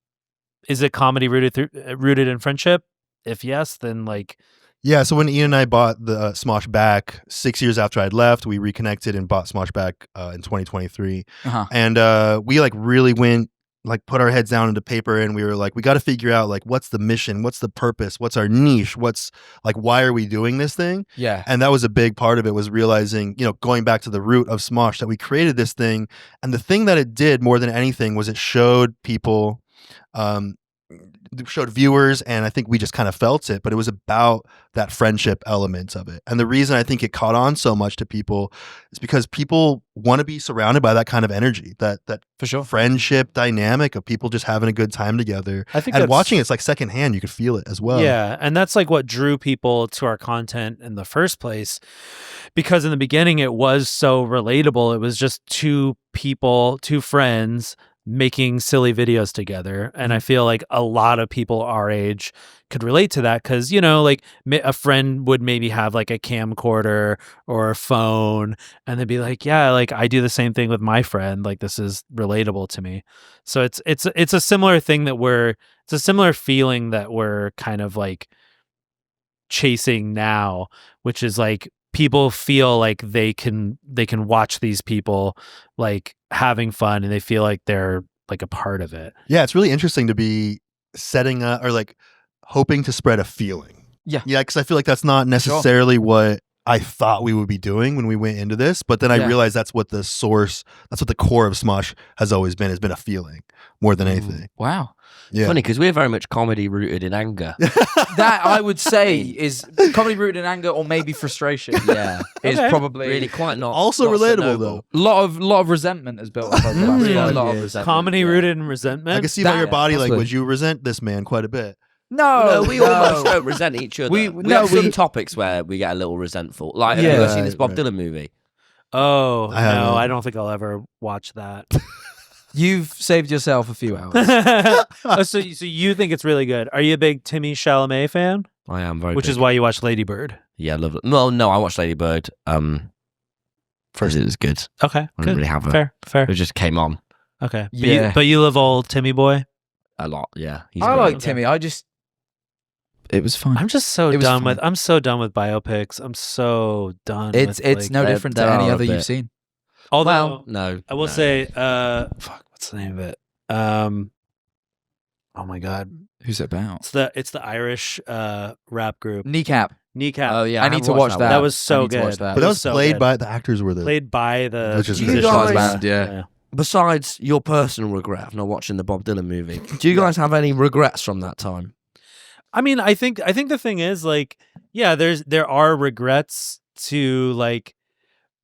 Speaker 3: is it comedy rooted in friendship? If yes, then like.
Speaker 4: Yeah, so when Ian and I bought the Smosh back 6 years after I'd left, we reconnected and bought Smosh back in 2023.
Speaker 2: Uh-huh.
Speaker 4: And we like really went like put our heads down into paper and we were like, we got to figure out like what's the mission, what's the purpose, what's our niche, what's like why are we doing this thing?
Speaker 2: Yeah.
Speaker 4: And that was a big part of it, was realizing, going back to the root of Smosh, that we created this thing, and the thing that it did more than anything was it showed people showed viewers, and I think we just kind of felt it, but it was about that friendship element of it. And the reason I think it caught on so much to people is because people want to be surrounded by that kind of energy, that
Speaker 2: For sure.
Speaker 4: friendship dynamic of people just having a good time together.
Speaker 3: I think
Speaker 4: And
Speaker 3: that's-
Speaker 4: watching it's like secondhand, you could feel it as well.
Speaker 3: Yeah, and that's like what drew people to our content in the first place, because in the beginning it was so relatable. It was just two friends making silly videos together, and I feel like a lot of people our age could relate to that because like a friend would maybe have like a camcorder or a phone, and they'd be like, yeah, like I do the same thing with my friend, like this is relatable to me. So it's a similar thing it's a similar feeling that we're kind of like chasing now, which is like people feel like they can watch these people like having fun, and they feel like they're like a part of it.
Speaker 4: Yeah, it's really interesting to be setting up or like hoping to spread a feeling. Yeah, because I feel like that's not necessarily what I thought we would be doing when we went into this, but then I realized that's what the core of Smosh has always been. Has been a feeling more than anything.
Speaker 2: Wow.
Speaker 4: Yeah.
Speaker 1: Funny because we're very much comedy rooted in anger.
Speaker 2: That I would say is comedy rooted in anger or maybe frustration.
Speaker 1: Yeah,
Speaker 2: Is probably
Speaker 1: really quite not
Speaker 4: Also
Speaker 1: not so
Speaker 4: relatable
Speaker 1: noble.
Speaker 4: though.
Speaker 2: lot of resentment is built up over the last
Speaker 1: Yeah, a
Speaker 2: 5
Speaker 1: lot of
Speaker 2: years.
Speaker 1: resentment.
Speaker 3: Comedy
Speaker 1: yeah.
Speaker 3: rooted in resentment.
Speaker 4: I can see by your body, like,
Speaker 2: absolutely.
Speaker 4: would you resent this man quite a bit?
Speaker 2: No,
Speaker 1: No, we almost don't resent each other.
Speaker 2: We-
Speaker 1: We
Speaker 2: no,
Speaker 1: have some
Speaker 2: we-
Speaker 1: topics where we get a little resentful. Like, have
Speaker 2: Yeah.
Speaker 1: you ever seen this
Speaker 4: Right,
Speaker 1: Bob
Speaker 4: right.
Speaker 1: Dylan movie?
Speaker 3: Oh,
Speaker 4: I haven't.
Speaker 3: no, I don't think I'll ever watch that.
Speaker 2: You've saved yourself a few hours.
Speaker 3: Oh, so you think it's really good. Are you a big Timmy Chalamet fan?
Speaker 1: I am very
Speaker 3: Which
Speaker 1: big.
Speaker 3: is why you watch Lady Bird.
Speaker 1: Yeah, I love it. No, I watched Lady Bird. First it was good.
Speaker 3: Okay,
Speaker 1: I
Speaker 3: good.
Speaker 1: didn't really have it.
Speaker 3: Fair.
Speaker 1: It just came on
Speaker 3: Okay.
Speaker 2: Yeah.
Speaker 3: But you love old Timmy boy?
Speaker 1: a lot. Yeah, he's
Speaker 2: I
Speaker 1: great.
Speaker 2: like
Speaker 3: Okay.
Speaker 2: Timmy. It was fun.
Speaker 3: I'm just so
Speaker 2: It was
Speaker 3: done
Speaker 2: fun.
Speaker 3: with I'm so done with biopics. I'm so done
Speaker 2: It's
Speaker 3: with, like,
Speaker 2: no
Speaker 1: there-
Speaker 2: different to
Speaker 1: there
Speaker 2: any
Speaker 1: are a
Speaker 2: other you've
Speaker 1: bit.
Speaker 2: seen.
Speaker 3: although
Speaker 1: Well, no.
Speaker 3: I will
Speaker 1: no.
Speaker 3: say fuck, what's the name of it? Oh my god.
Speaker 2: Who's it about?
Speaker 3: It's the Irish rap group.
Speaker 2: Kneecap.
Speaker 3: Kneecap.
Speaker 1: Oh yeah,
Speaker 2: I
Speaker 1: I
Speaker 2: need
Speaker 1: have
Speaker 2: to
Speaker 1: watched
Speaker 2: watch that.
Speaker 3: That was
Speaker 2: I
Speaker 3: so
Speaker 2: need to watch
Speaker 3: good.
Speaker 2: that.
Speaker 4: But that was
Speaker 3: so
Speaker 4: played
Speaker 3: good.
Speaker 4: by the actors were the
Speaker 3: played by the
Speaker 4: Which is
Speaker 1: musicians.
Speaker 2: Jazz
Speaker 1: guys-
Speaker 2: band, yeah.
Speaker 1: Besides your personal regret of not watching the Bob Dylan movie, do you guys have any regrets from that time?
Speaker 3: I mean, I think the thing is, like, yeah, there are regrets to, like,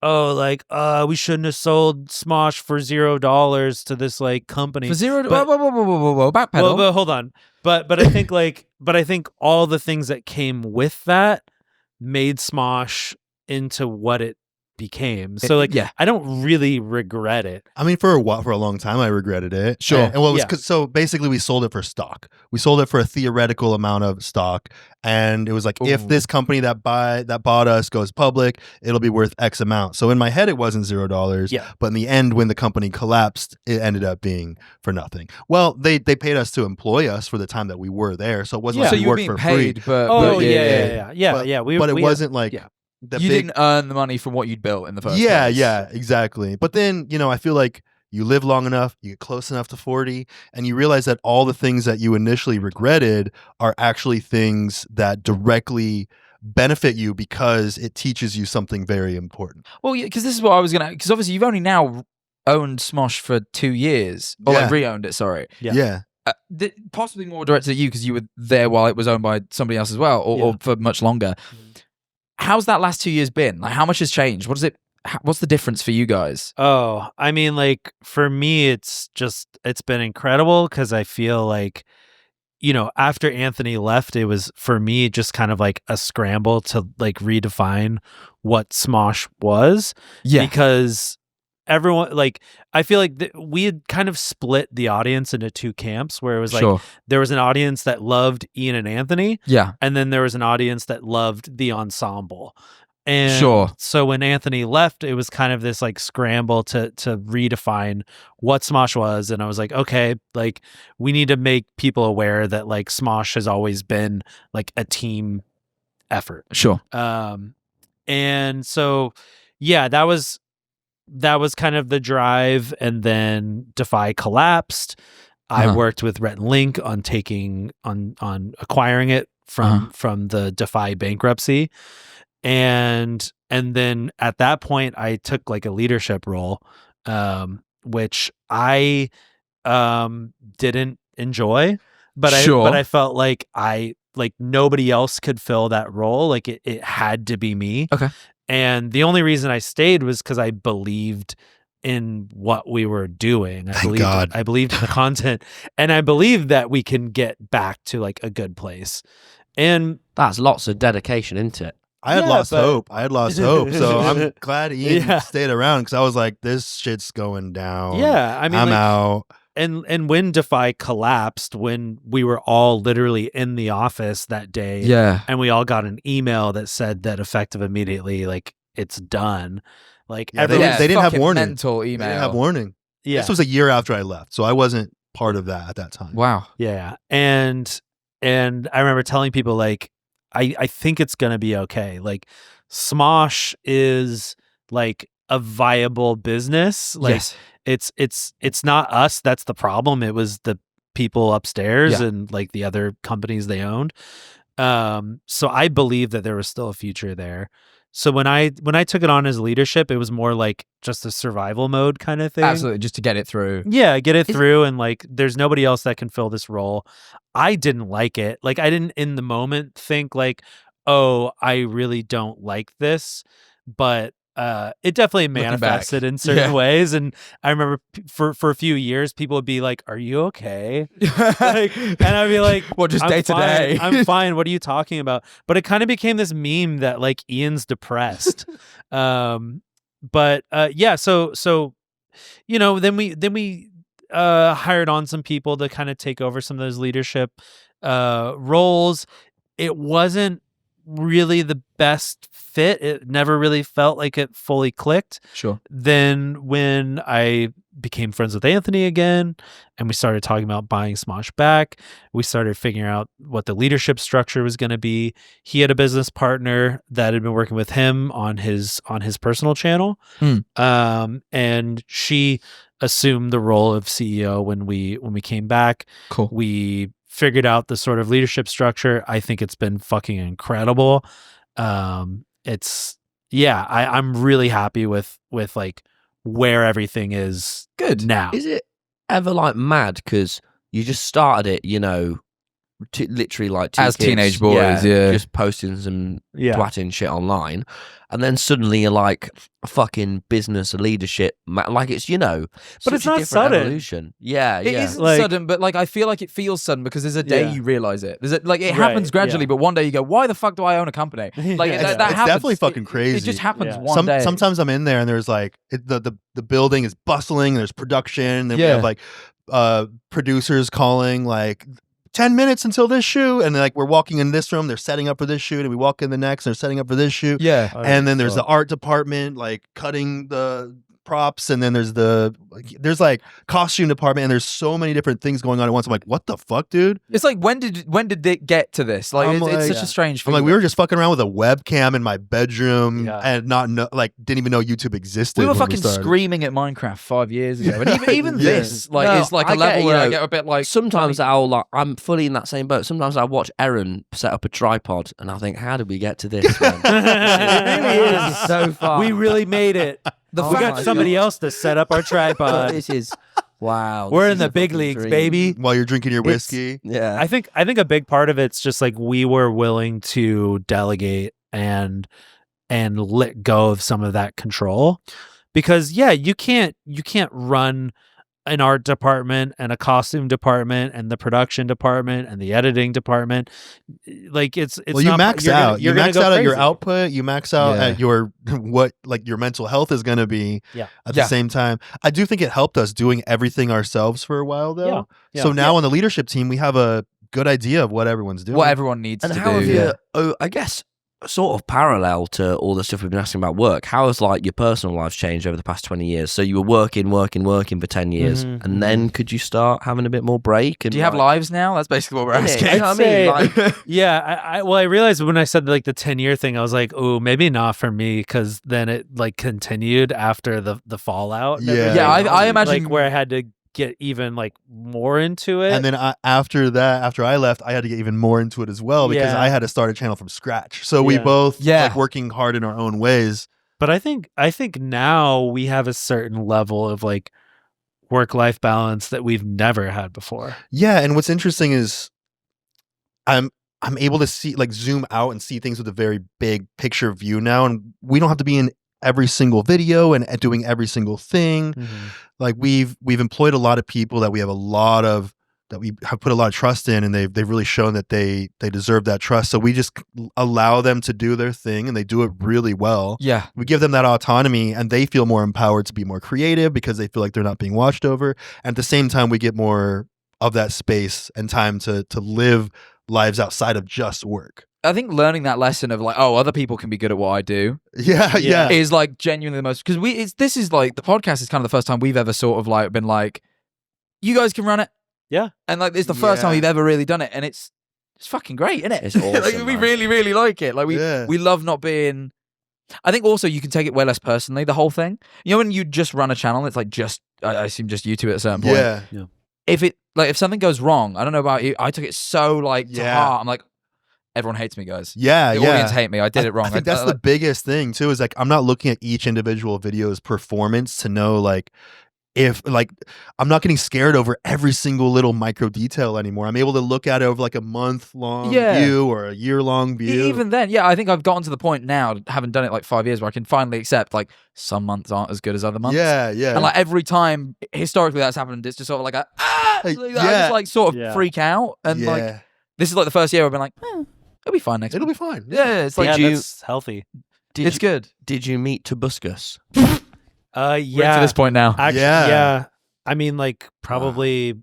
Speaker 3: we shouldn't have sold Smosh for $0 to this, like, company.
Speaker 2: For zero.
Speaker 3: But-
Speaker 2: Whoa, backpedal.
Speaker 3: Well, but hold on. But I think I think all the things that came with that made Smosh into what it became. So like,
Speaker 2: yeah.
Speaker 3: I don't really regret it.
Speaker 4: I mean, for a long time, I regretted it.
Speaker 2: Sure.
Speaker 4: And what was
Speaker 3: Yeah.
Speaker 4: so basically, we sold it for stock. We sold it for a theoretical amount of stock, and it was like, if
Speaker 2: Ooh.
Speaker 4: this company that bought us goes public, it'll be worth X amount. So in my head, it wasn't $0.
Speaker 3: Yeah.
Speaker 4: But in the end, when the company collapsed, it ended up being for nothing. Well, they paid us to employ us for the time that we were there, so it wasn't
Speaker 3: Yeah.
Speaker 4: like
Speaker 2: So
Speaker 4: we
Speaker 2: you were
Speaker 4: worked
Speaker 2: being
Speaker 4: for
Speaker 2: paid,
Speaker 4: free.
Speaker 2: but
Speaker 3: Oh
Speaker 2: but
Speaker 3: yeah.
Speaker 4: But it wasn't like
Speaker 2: yeah.
Speaker 4: the
Speaker 2: You
Speaker 4: big.
Speaker 2: didn't earn the money from what you'd built in the first
Speaker 4: Yeah,
Speaker 2: place.
Speaker 4: yeah, exactly. But then, I feel like you live long enough, you get close enough to 40, and you realize that all the things that you initially regretted are actually things that directly benefit you because it teaches you something very important.
Speaker 2: Well, yeah, because this is what I was gonna. Because obviously you've only now owned Smosh for 2 years, or like
Speaker 4: Yeah.
Speaker 2: re-owned it. Sorry.
Speaker 3: Yeah.
Speaker 4: Yeah.
Speaker 2: Possibly more directed at you because you were there while it was owned by somebody else as well, or for much longer. How's that last 2 years been? Like, how much has changed? What's the difference for you guys?
Speaker 3: Oh, I mean, like, for me, it's been incredible because I feel like, after Anthony left, it was, for me, just kind of like a scramble to, like, redefine what Smosh was. Because everyone, like, I feel like we had kind of split the audience into two camps where it was like, there was an audience that loved Ian and Anthony,
Speaker 2: Yeah.
Speaker 3: and then there was an audience that loved the ensemble. And
Speaker 2: Sure.
Speaker 3: so when Anthony left, it was kind of this like scramble to redefine what Smosh was. And I was like, okay, like, we need to make people aware that, like, Smosh has always been like a team effort.
Speaker 2: Sure.
Speaker 3: And so, yeah, that was kind of the drive. And then Defy collapsed. I
Speaker 2: Uh-huh.
Speaker 3: worked with Rhett and Link on acquiring it from the Defy bankruptcy. And then at that point I took like a leadership role, which I didn't enjoy, but I felt like nobody else could fill that role. Like it had to be me.
Speaker 2: Okay.
Speaker 3: And the only reason I stayed was because I believed in what we were doing.
Speaker 4: Thank God.
Speaker 3: I believed in the content, and I believed that we can get back to like a good place. And
Speaker 1: That's lots of dedication, isn't it?
Speaker 4: I had
Speaker 3: Yeah,
Speaker 4: lost
Speaker 3: but-
Speaker 4: hope. So I'm glad Ian
Speaker 3: Yeah.
Speaker 4: stayed around because I was like, this shit's going down.
Speaker 3: yeah, I mean,
Speaker 4: I'm
Speaker 3: like,
Speaker 4: out.
Speaker 3: And when Defy collapsed, when we were all literally in the office that day,
Speaker 2: Yeah.
Speaker 3: and we all got an email that said that effective immediately, like, it's done. Like,
Speaker 4: Yeah,
Speaker 3: everyone,
Speaker 4: they didn't have
Speaker 2: fucking
Speaker 4: warning.
Speaker 2: Mental
Speaker 4: They
Speaker 2: email.
Speaker 4: didn't have warning.
Speaker 3: yeah,
Speaker 4: This was a year after I left, so I wasn't part of that at that time.
Speaker 2: Wow.
Speaker 3: yeah, and I remember telling people, like, I think it's gonna be okay. Like, Smosh is like a viable business. Like,
Speaker 2: Yes.
Speaker 3: it's not us that's the problem. It was the people upstairs
Speaker 2: Yeah.
Speaker 3: and like the other companies they owned. So I believe that there was still a future there. So when I took it on as leadership, it was more like just a survival mode kind of thing.
Speaker 2: Absolutely, just to get it through.
Speaker 3: Yeah, get it through, and like there's nobody else that can fill this role. I didn't like it. Like I didn't in the moment think like, oh, I really don't like this, but it definitely manifested in certain ways. And I remember for a few years, people would be like, "Are you okay?" And I'd be like,
Speaker 2: "Well, just day to day.
Speaker 3: I'm fine. What are you talking about?" But it kind of became this meme that like Ian's depressed. But yeah, so you know, then we hired on some people to kind of take over some of those leadership roles. It wasn't really the best fit. It never really felt like it fully clicked.
Speaker 2: Sure.
Speaker 3: Then when I became friends with Anthony again and we started talking about buying SMOSH back, we started figuring out what the leadership structure was going to be. He had a business partner that had been working with him on his personal channel. And she assumed the role of CEO when we came back.
Speaker 2: Cool.
Speaker 3: We figured out the sort of leadership structure. I think it's been fucking incredible. I'm really happy with like where everything is
Speaker 2: good
Speaker 3: now.
Speaker 1: Is it ever like mad because you just started it, you know, literally like two
Speaker 2: as
Speaker 1: kids,
Speaker 2: teenage boys, yeah,
Speaker 1: just posting some twatting shit online, and then suddenly you're like a fucking business leadership, like it's, you know,
Speaker 3: but it's not
Speaker 1: sudden
Speaker 3: sudden.
Speaker 1: evolution. Yeah,
Speaker 2: it isn't like, sudden, but like I feel like it feels sudden because there's a day you realize it. There's like it happens gradually, but one day you go, "Why the fuck do I own a company?" Like that
Speaker 4: it's
Speaker 2: happens.
Speaker 4: Definitely fucking crazy.
Speaker 2: It just happens one day.
Speaker 4: Sometimes I'm in there and there's like the building is bustling. And there's production. And then we have like producers calling like 10 minutes until this shoot, and like we're walking in this room, they're setting up for this shoot, and we walk in the next, and they're setting up for this shoot. And then there's the art department like cutting the props, and then there's like costume department, and there's so many different things going on at once. I'm like, what the fuck, dude?
Speaker 2: It's like when did it get to this? Like it's such a strange
Speaker 4: thing. I'm like, we were just fucking around with a webcam in my bedroom and didn't even know YouTube existed.
Speaker 2: We were fucking screaming at Minecraft 5 years ago, and even this like is like a level where I get a bit like
Speaker 1: sometimes I'm fully in that same boat. Sometimes I watch Eryn set up a tripod and I think, how did we get to this? Man? It really is so far.
Speaker 3: We really made it. We got somebody else to set up our tripod.
Speaker 1: This is wow.
Speaker 3: We're in the big leagues,
Speaker 1: dream.
Speaker 3: baby.
Speaker 4: While you're drinking your whiskey.
Speaker 1: Yeah.
Speaker 3: I think a big part of it's just like we were willing to delegate and let go of some of that control. Because you can't run an art department and a costume department and the production department and the editing department. Like it's
Speaker 4: well, you max out. You max out at your
Speaker 3: crazy.
Speaker 4: output. You max out at your what like your mental health is going to be. At the same time, I do think it helped us doing everything ourselves for a while though. So now on the leadership team, we have a good idea of what everyone's doing,
Speaker 2: what everyone needs
Speaker 1: and
Speaker 2: to
Speaker 1: how
Speaker 2: do.
Speaker 1: Have you, I guess sort of parallel to all the stuff we've been asking about work, how has like your personal life changed over the past 20 years? So you were working for 10 years and then could you start having a bit more break? And
Speaker 2: do you have lives now? That's basically what we're asking.
Speaker 1: You know what I mean? Like,
Speaker 3: I realized when I said like the 10-year thing, I was like, oh, maybe not for me, because then it like continued after the fallout.
Speaker 2: I imagine
Speaker 3: like where I had to get even like more into it,
Speaker 4: and then after I left, I had to get even more into it as well because I had to start a channel from scratch. So we both like working hard in our own ways.
Speaker 3: But I think now we have a certain level of like work-life balance that we've never had before.
Speaker 4: Yeah, and what's interesting is I'm able to see like zoom out and see things with a very big picture view now, and we don't have to be in every single video and doing every single thing. Like we've employed a lot of people that we have put a lot of trust in, and they've really shown that they deserve that trust. So we just allow them to do their thing, and they do it really well.
Speaker 2: Yeah,
Speaker 4: we give them that autonomy, and they feel more empowered to be more creative because they feel like they're not being watched over. And at the same time, we get more of that space and time to live lives outside of just work.
Speaker 2: I think learning that lesson of like, oh, other people can be good at what I do.
Speaker 4: Yeah.
Speaker 2: Is like genuinely the most, because this is like the podcast is kind of the first time we've ever sort of like been like, you guys can run it.
Speaker 3: Yeah.
Speaker 2: And like it's the first time we've ever really done it, and it's fucking great, isn't it?
Speaker 1: It's awesome.
Speaker 2: Like, we really, really like it. Like we love not being. I think also you can take it way less personally, the whole thing. You know, when you just run a channel, it's like I assume just YouTube at a certain point.
Speaker 4: Yeah.
Speaker 2: If something goes wrong, I don't know about you, I took it so like to heart. I'm like, everyone hates me, guys.
Speaker 4: Yeah,
Speaker 2: The
Speaker 4: yeah.
Speaker 2: audience hate me. I did it wrong.
Speaker 4: I think that's the biggest thing too. Is like I'm not looking at each individual video's performance to know like if like I'm not getting scared over every single little micro detail anymore. I'm able to look at it over like a month-long view or a year-long view.
Speaker 2: Even then, yeah, I think I've gotten to the point now, having done it like 5 years, where I can finally accept like some months aren't as good as other months.
Speaker 4: Yeah, yeah.
Speaker 2: And like every time historically that's happened, it's just sort of like I just like sort of freak out. And like this is like the first year I've been like, it'll be fine next
Speaker 4: It'll
Speaker 2: month.
Speaker 4: be fine.
Speaker 2: Yeah, it's like
Speaker 3: that's healthy.
Speaker 2: it's good.
Speaker 1: Did you meet Tobuscus?
Speaker 2: We're to this point now.
Speaker 3: Actually,
Speaker 4: Yeah.
Speaker 3: I mean, like probably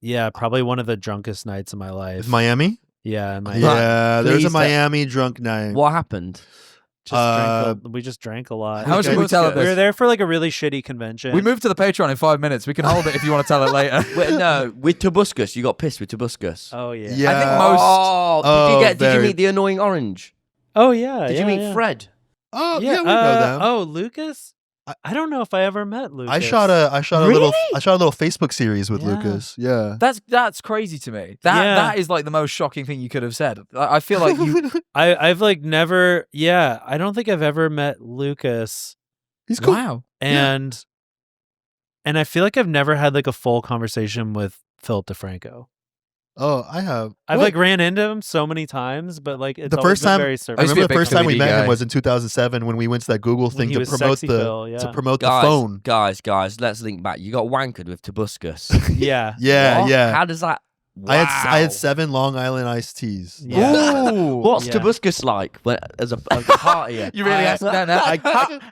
Speaker 3: one of the drunkest nights of my life.
Speaker 4: Miami?
Speaker 3: Yeah, in Miami.
Speaker 4: Yeah, there's a
Speaker 1: Please
Speaker 4: Miami drunk night.
Speaker 1: What happened?
Speaker 3: We just drank a lot.
Speaker 2: How much did we tell it
Speaker 3: We were
Speaker 2: this?
Speaker 3: there for like a really shitty convention.
Speaker 2: We moved to the Patreon in 5 minutes. We can hold it if you want to tell it later.
Speaker 1: Wait, no, with Tobuscus, you got pissed with Tobuscus.
Speaker 3: Oh yeah.
Speaker 4: Yeah.
Speaker 2: I think most.
Speaker 1: Oh, did you
Speaker 4: very-
Speaker 1: meet the annoying orange?
Speaker 3: Oh yeah.
Speaker 1: Did you meet Fred?
Speaker 4: Oh, yeah, we know them.
Speaker 3: Oh, Lucas. I don't know if I ever met Lucas.
Speaker 4: I shot a little Facebook series with
Speaker 3: Yeah.
Speaker 4: Lucas. Yeah.
Speaker 2: That's crazy to me. That is like the most shocking thing you could have said. I feel like you.
Speaker 3: I've like never. Yeah, I don't think I've ever met Lucas.
Speaker 4: He's cool.
Speaker 2: Wow.
Speaker 3: And I feel like I've never had like a full conversation with Philip DeFranco.
Speaker 4: Oh, I have.
Speaker 3: I've
Speaker 4: What?
Speaker 3: like ran into him so many times, but like it's
Speaker 4: The
Speaker 3: always
Speaker 4: first
Speaker 3: been
Speaker 4: time-
Speaker 3: very
Speaker 4: I
Speaker 3: surface.
Speaker 2: used to be
Speaker 4: remember
Speaker 2: a
Speaker 4: the
Speaker 2: big
Speaker 4: first time we
Speaker 2: comedy
Speaker 4: met him
Speaker 2: guy.
Speaker 4: was in 2007 when we went to that Google thing
Speaker 3: he
Speaker 4: to
Speaker 3: was
Speaker 4: promote
Speaker 3: Sexy
Speaker 4: the
Speaker 3: Phil, yeah.
Speaker 4: the
Speaker 1: Guys,
Speaker 4: phone.
Speaker 1: guys, let's link back. You got wankered with Tobuscus.
Speaker 3: Yeah.
Speaker 4: Yeah,
Speaker 1: What?
Speaker 4: yeah.
Speaker 1: How does that?
Speaker 4: I
Speaker 1: Wow.
Speaker 4: had 7 Long Island iced teas.
Speaker 3: Yeah.
Speaker 2: Ooh.
Speaker 1: What's
Speaker 3: Yeah.
Speaker 1: Tobuscus like as a partier?
Speaker 2: You really asked that now.
Speaker 4: I-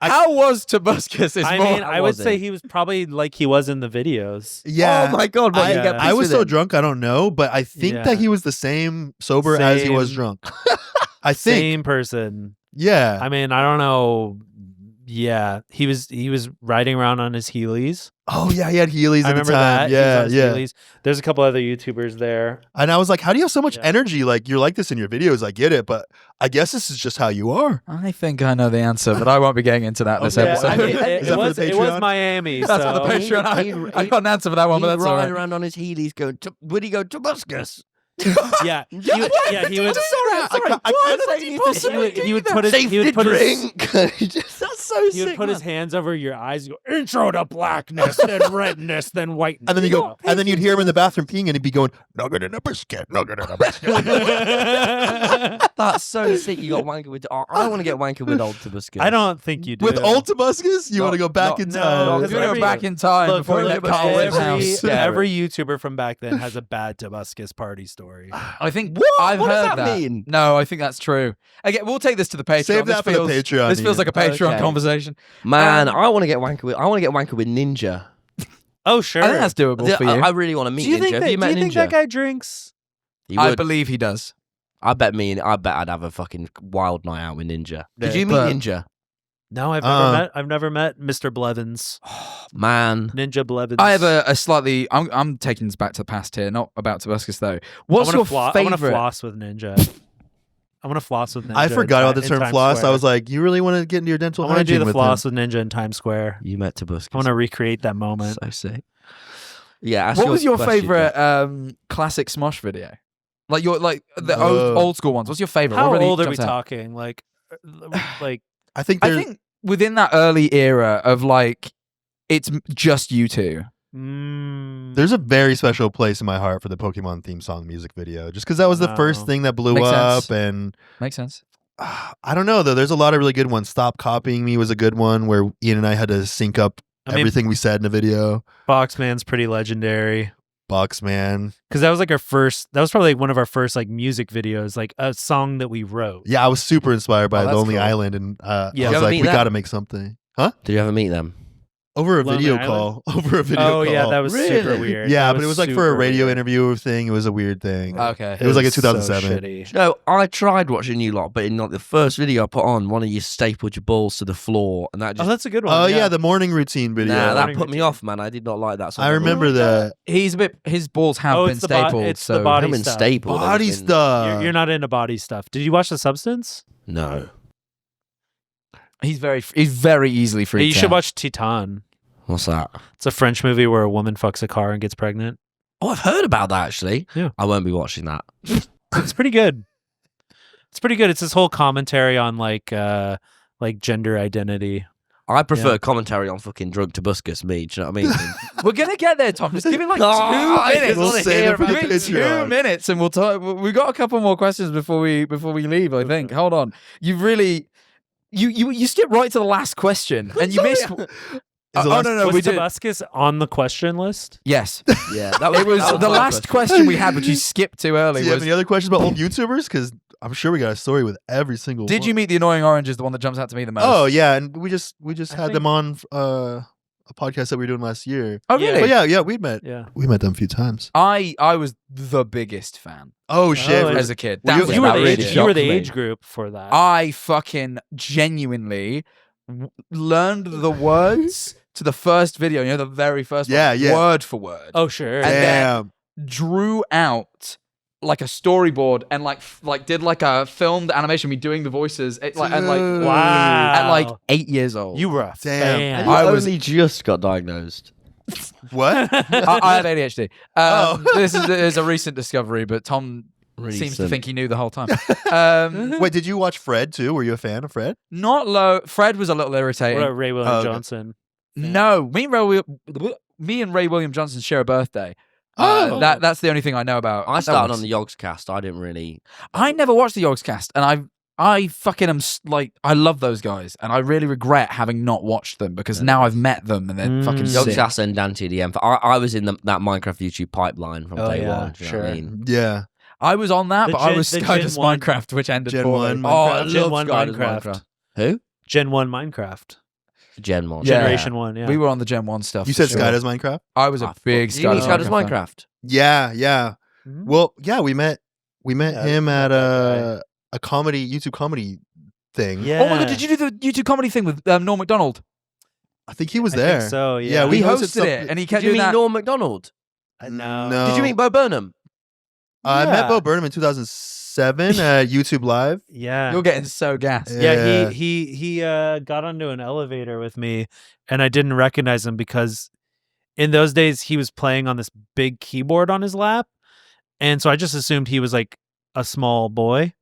Speaker 2: How was Tobuscus?
Speaker 3: I
Speaker 2: more-
Speaker 3: mean, I would
Speaker 1: was
Speaker 3: say
Speaker 1: it?
Speaker 3: he was probably like he was in the videos.
Speaker 4: Yeah.
Speaker 1: Oh my god! What, you get
Speaker 3: I
Speaker 1: pissed
Speaker 4: I was
Speaker 1: with
Speaker 4: so
Speaker 1: him?
Speaker 4: drunk, I don't know, but I think
Speaker 3: Yeah.
Speaker 4: that he was the same sober as he was
Speaker 3: Same.
Speaker 4: drunk. I think.
Speaker 3: Same person.
Speaker 4: Yeah.
Speaker 3: I mean, I don't know. Yeah, he was riding around on his Heelys.
Speaker 4: Oh yeah, he had Heelys
Speaker 3: I
Speaker 4: at the
Speaker 3: remember
Speaker 4: time.
Speaker 3: that. He was on
Speaker 4: Yeah,
Speaker 3: his
Speaker 4: yeah.
Speaker 3: Heelys. There's a couple other YouTubers there.
Speaker 4: And I was like, how do you have so much
Speaker 3: Yeah.
Speaker 4: energy? Like you're like this in your videos. I get it, but I guess this is just how you are.
Speaker 2: I think I know the answer, but I won't be getting into that this
Speaker 4: Okay.
Speaker 2: episode.
Speaker 3: I mean,
Speaker 4: Is that for the
Speaker 3: it was
Speaker 4: Patreon?
Speaker 3: Miami.
Speaker 2: That's
Speaker 3: so.
Speaker 2: for the Patreon. I got an answer for that one, but
Speaker 1: He'd
Speaker 2: that's all
Speaker 1: ride
Speaker 2: right.
Speaker 1: around on his Heelys going, would he go Tobuscus?
Speaker 3: Yeah, he would put his
Speaker 1: Safe
Speaker 3: he would
Speaker 1: to
Speaker 3: put his
Speaker 1: drink. That's so
Speaker 3: he would
Speaker 1: sick.
Speaker 3: put his hands over your eyes. And go, intro to blackness, then redness, then whiteness.
Speaker 4: And then you go, and then you'd hear him in the bathroom peeing, and he'd be going, "Nugget in a biscuit, nugget in a biscuit."
Speaker 1: That's so sick. You got wankered with. I want to get wankered with old Tobuscus.
Speaker 3: I don't think you do.
Speaker 4: With old Tobuscus, you
Speaker 1: No,
Speaker 4: want to go back
Speaker 1: no,
Speaker 4: in
Speaker 3: no,
Speaker 4: time.
Speaker 3: because
Speaker 2: You're gonna go back in time
Speaker 3: Look,
Speaker 2: before we
Speaker 3: look,
Speaker 2: let Carl Rittenhouse.
Speaker 3: every YouTuber from back then has a bad Tobuscus party story.
Speaker 2: I think
Speaker 1: What?
Speaker 2: I've
Speaker 1: What does
Speaker 2: heard
Speaker 1: that mean?
Speaker 2: No, I think that's true. Again, we'll take this to the Patreon.
Speaker 4: Save
Speaker 2: This
Speaker 4: that for the
Speaker 2: feels-
Speaker 4: Patreon,
Speaker 2: This feels
Speaker 4: Ian.
Speaker 2: like a Patreon
Speaker 1: Okay.
Speaker 2: conversation.
Speaker 1: Man, I want to get wankered with. I want to get wankered with Ninja.
Speaker 3: Oh sure.
Speaker 2: I think that's doable for you.
Speaker 1: I really want to meet
Speaker 3: do you
Speaker 1: Ninja.
Speaker 3: think
Speaker 1: Have
Speaker 3: that?
Speaker 1: you met
Speaker 3: Do you think
Speaker 1: Ninja?
Speaker 3: that guy drinks?
Speaker 1: He
Speaker 2: I
Speaker 1: would.
Speaker 2: believe he does.
Speaker 1: I bet I'd have a fucking wild night out with Ninja. Did
Speaker 2: Yeah,
Speaker 1: you meet
Speaker 2: but-
Speaker 1: Ninja?
Speaker 3: No, I've never met Mr. Blevins,
Speaker 1: Man,
Speaker 3: Ninja Blevins.
Speaker 2: I have a slightly. I'm taking this back to the past here, not about Tobuscus though. What's your
Speaker 3: I want to
Speaker 2: favorite?
Speaker 3: floss with Ninja. I want to floss with Ninja.
Speaker 4: I forgot about the
Speaker 3: in
Speaker 4: term
Speaker 3: Times
Speaker 4: floss.
Speaker 3: Square.
Speaker 4: I was like, you really want to get into your dental
Speaker 3: I want to
Speaker 4: hygiene
Speaker 3: do the
Speaker 4: with
Speaker 3: floss
Speaker 4: him?
Speaker 3: with Ninja in Times Square.
Speaker 1: you met Tobuscus.
Speaker 3: I want to recreate that moment.
Speaker 1: So sick. Yeah. ask
Speaker 2: What was your
Speaker 1: question,
Speaker 2: favorite classic Smosh video? Like the
Speaker 4: Whoa.
Speaker 2: old school ones. What's your favorite?
Speaker 3: How
Speaker 2: What really
Speaker 3: old are we
Speaker 2: jumps out?
Speaker 3: talking? Like,
Speaker 4: I think
Speaker 2: I
Speaker 4: there's
Speaker 2: think within that early era of like, it's just you two.
Speaker 4: there's a very special place in my heart for the Pokemon theme song music video, just because that was the first
Speaker 3: Wow.
Speaker 4: thing that blew
Speaker 2: Makes
Speaker 4: up,
Speaker 2: sense.
Speaker 4: and
Speaker 2: Makes sense.
Speaker 4: I don't know though. There's a lot of really good ones. Stop Copying Me was a good one where Ian and I had to sync up
Speaker 3: I mean-
Speaker 4: everything we said in the video.
Speaker 3: Boxman's pretty legendary.
Speaker 4: Boxman.
Speaker 3: Because that was like our first. That was probably like one of our first like music videos, like a song that we wrote.
Speaker 4: Yeah, I was super inspired by
Speaker 2: Oh, that's
Speaker 4: Lonely
Speaker 2: cool.
Speaker 4: Island, and
Speaker 3: Yeah.
Speaker 4: I
Speaker 1: Did you
Speaker 4: was
Speaker 1: ever
Speaker 4: like,
Speaker 1: meet
Speaker 4: we
Speaker 1: them?
Speaker 4: got to make something. Huh?
Speaker 1: Did you ever meet them?
Speaker 4: Over a
Speaker 3: Lonely
Speaker 4: video
Speaker 3: Island?
Speaker 4: call. Over a video
Speaker 3: Oh
Speaker 4: call.
Speaker 3: yeah, that was super
Speaker 1: Really?
Speaker 3: weird.
Speaker 4: Yeah,
Speaker 3: That
Speaker 4: but it was like for a
Speaker 3: super
Speaker 4: radio
Speaker 3: weird.
Speaker 4: interview thing. It was a weird thing.
Speaker 2: Okay.
Speaker 4: It was like in
Speaker 3: so
Speaker 4: 2007.
Speaker 3: shitty.
Speaker 1: No, I tried watching you lot, but in like the first video I put on, one of you stapled your balls to the floor, and that
Speaker 3: Oh,
Speaker 1: just
Speaker 3: that's a good one.
Speaker 4: Oh yeah, the morning routine video.
Speaker 1: nah, that
Speaker 3: Morning
Speaker 1: put me off, man. I did not like that.
Speaker 4: I remember that.
Speaker 2: He's a bit. His balls have
Speaker 3: Oh,
Speaker 2: been
Speaker 3: it's the
Speaker 2: stapled.
Speaker 3: it's
Speaker 2: so
Speaker 3: the body
Speaker 1: I've been
Speaker 3: stuff.
Speaker 1: stapled.
Speaker 4: Body
Speaker 1: It's been-
Speaker 4: stuff.
Speaker 3: You're not into body stuff. Did you watch The Substance?
Speaker 1: No.
Speaker 2: he's very easily freaked
Speaker 3: You should
Speaker 2: out.
Speaker 3: watch Titan.
Speaker 1: What's that?
Speaker 3: It's a French movie where a woman fucks a car and gets pregnant.
Speaker 1: Oh, I've heard about that actually.
Speaker 3: Yeah.
Speaker 1: I won't be watching that.
Speaker 3: It's pretty good. It's pretty good. It's this whole commentary on like gender identity.
Speaker 1: I prefer commentary on fucking drug tobuscus, me. Do you know what I mean?
Speaker 2: We're gonna get there, Tom. Just give it like
Speaker 1: Oh,
Speaker 2: 2 minutes.
Speaker 4: We'll save it for the
Speaker 2: Give it 2
Speaker 4: Patreon.
Speaker 2: minutes, and we'll talk. We got a couple more questions before we leave. I think. Hold on. You really, you skipped right to the last question, and you missed.
Speaker 4: the
Speaker 2: Oh
Speaker 4: last-
Speaker 2: no,
Speaker 3: Was
Speaker 2: we did.
Speaker 3: Tobuscus on the question list?
Speaker 2: Yes,
Speaker 1: Yeah, that was,
Speaker 2: it was
Speaker 1: that
Speaker 2: the
Speaker 1: my
Speaker 2: last question we had, which you skipped too early.
Speaker 4: Do you have
Speaker 2: Was,
Speaker 4: any other questions about old YouTubers? Because I'm sure we got a story with every single
Speaker 2: did
Speaker 4: one.
Speaker 2: you meet the annoying orange? Is the one that jumps out to me the most?
Speaker 4: Oh, yeah. And we just
Speaker 3: I
Speaker 4: had
Speaker 3: think-
Speaker 4: them on a podcast that we were doing last year.
Speaker 2: Oh
Speaker 3: Yeah.
Speaker 2: really?
Speaker 4: But yeah, we met.
Speaker 3: Yeah.
Speaker 4: We met them a few times.
Speaker 2: I was the biggest fan
Speaker 4: Oh, shit.
Speaker 3: Oh,
Speaker 2: as a kid.
Speaker 4: Well,
Speaker 2: That was
Speaker 3: You were
Speaker 2: that
Speaker 3: the
Speaker 2: really
Speaker 3: age. You were
Speaker 2: shocked
Speaker 3: the
Speaker 2: me.
Speaker 3: age group for that.
Speaker 2: I fucking genuinely learned the words to the first video. You know, the very first
Speaker 4: Yeah,
Speaker 2: one,
Speaker 4: yeah.
Speaker 2: word for word.
Speaker 3: Oh sure.
Speaker 2: And then-
Speaker 4: Damn.
Speaker 2: Drew out like a storyboard and like did like a filmed animation, me doing the voices. And like
Speaker 4: Dude.
Speaker 3: Wow.
Speaker 2: at like 8 years old.
Speaker 3: You were a
Speaker 4: Damn.
Speaker 3: fan.
Speaker 1: And you
Speaker 2: I was-
Speaker 1: only just got diagnosed.
Speaker 4: What?
Speaker 2: I have ADHD.
Speaker 4: Oh.
Speaker 2: This is a recent discovery, but Tom seems to
Speaker 1: Recent.
Speaker 2: think he knew the whole time.
Speaker 4: Wait, did you watch Fred too? Were you a fan of Fred?
Speaker 2: Not low. Fred was a little irritating.
Speaker 3: What about Ray William
Speaker 4: Oh, okay.
Speaker 3: Johnson?
Speaker 2: No, me and Ray William Johnson share a birthday.
Speaker 4: Oh.
Speaker 2: That's the only thing I know about.
Speaker 1: I
Speaker 2: that
Speaker 1: started
Speaker 2: one.
Speaker 1: on the Yogs cast. I didn't really.
Speaker 2: I never watched the Yogs cast, and I fucking am like I love those guys, and I really regret having not watched them because now I've met them and they're fucking
Speaker 1: Yogs
Speaker 2: sick.
Speaker 1: cast and Dante DM. I was in that Minecraft YouTube pipeline from
Speaker 3: Oh,
Speaker 1: day
Speaker 3: yeah,
Speaker 1: one. Do you know what I
Speaker 3: sure.
Speaker 1: mein?
Speaker 4: Yeah.
Speaker 2: I was on that,
Speaker 3: The
Speaker 2: but I
Speaker 3: Gen-
Speaker 2: was
Speaker 3: the
Speaker 2: Skydus
Speaker 3: Gen 1.
Speaker 2: Minecraft, which ended
Speaker 4: Gen
Speaker 2: poorly.
Speaker 4: 1
Speaker 2: Oh, I
Speaker 4: Minecraft.
Speaker 3: Gen
Speaker 2: love
Speaker 3: 1
Speaker 2: Skydus
Speaker 3: Minecraft.
Speaker 1: Who?
Speaker 3: Gen 1 Minecraft.
Speaker 1: Gen 1.
Speaker 2: Yeah.
Speaker 3: Generation 1, yeah.
Speaker 2: We were on the Gen 1 stuff.
Speaker 4: You
Speaker 2: for
Speaker 4: said
Speaker 2: sure.
Speaker 4: Sky does Minecraft?
Speaker 2: I was a big
Speaker 1: Did you mean
Speaker 2: Skydus
Speaker 1: Skydus
Speaker 2: Minecraft.
Speaker 1: Minecraft?
Speaker 4: Yeah, yeah.
Speaker 3: Mhm.
Speaker 4: Well, yeah, we met
Speaker 3: Yeah,
Speaker 4: him at
Speaker 3: that
Speaker 4: a YouTube comedy thing.
Speaker 3: Yeah.
Speaker 2: Oh my god, did you do the YouTube comedy thing with Norm Macdonald?
Speaker 4: I think he was
Speaker 3: I
Speaker 4: there.
Speaker 3: think so, yeah.
Speaker 4: Yeah, we
Speaker 2: He
Speaker 4: hosted
Speaker 2: hosted
Speaker 4: something-
Speaker 2: it, and he
Speaker 1: Did
Speaker 2: kept
Speaker 1: you
Speaker 2: doing
Speaker 1: mean
Speaker 2: that.
Speaker 1: Norm Macdonald?
Speaker 3: No.
Speaker 4: No.
Speaker 1: Did you mean Bo Burnham?
Speaker 4: I met
Speaker 3: Yeah.
Speaker 4: Bo Burnham in 2007 at YouTube Live.
Speaker 3: Yeah.
Speaker 2: You're getting so gassed.
Speaker 3: Yeah, he got onto an elevator with me, and I didn't recognize him because in those days he was playing on this big keyboard on his lap, and so I just assumed he was like a small boy,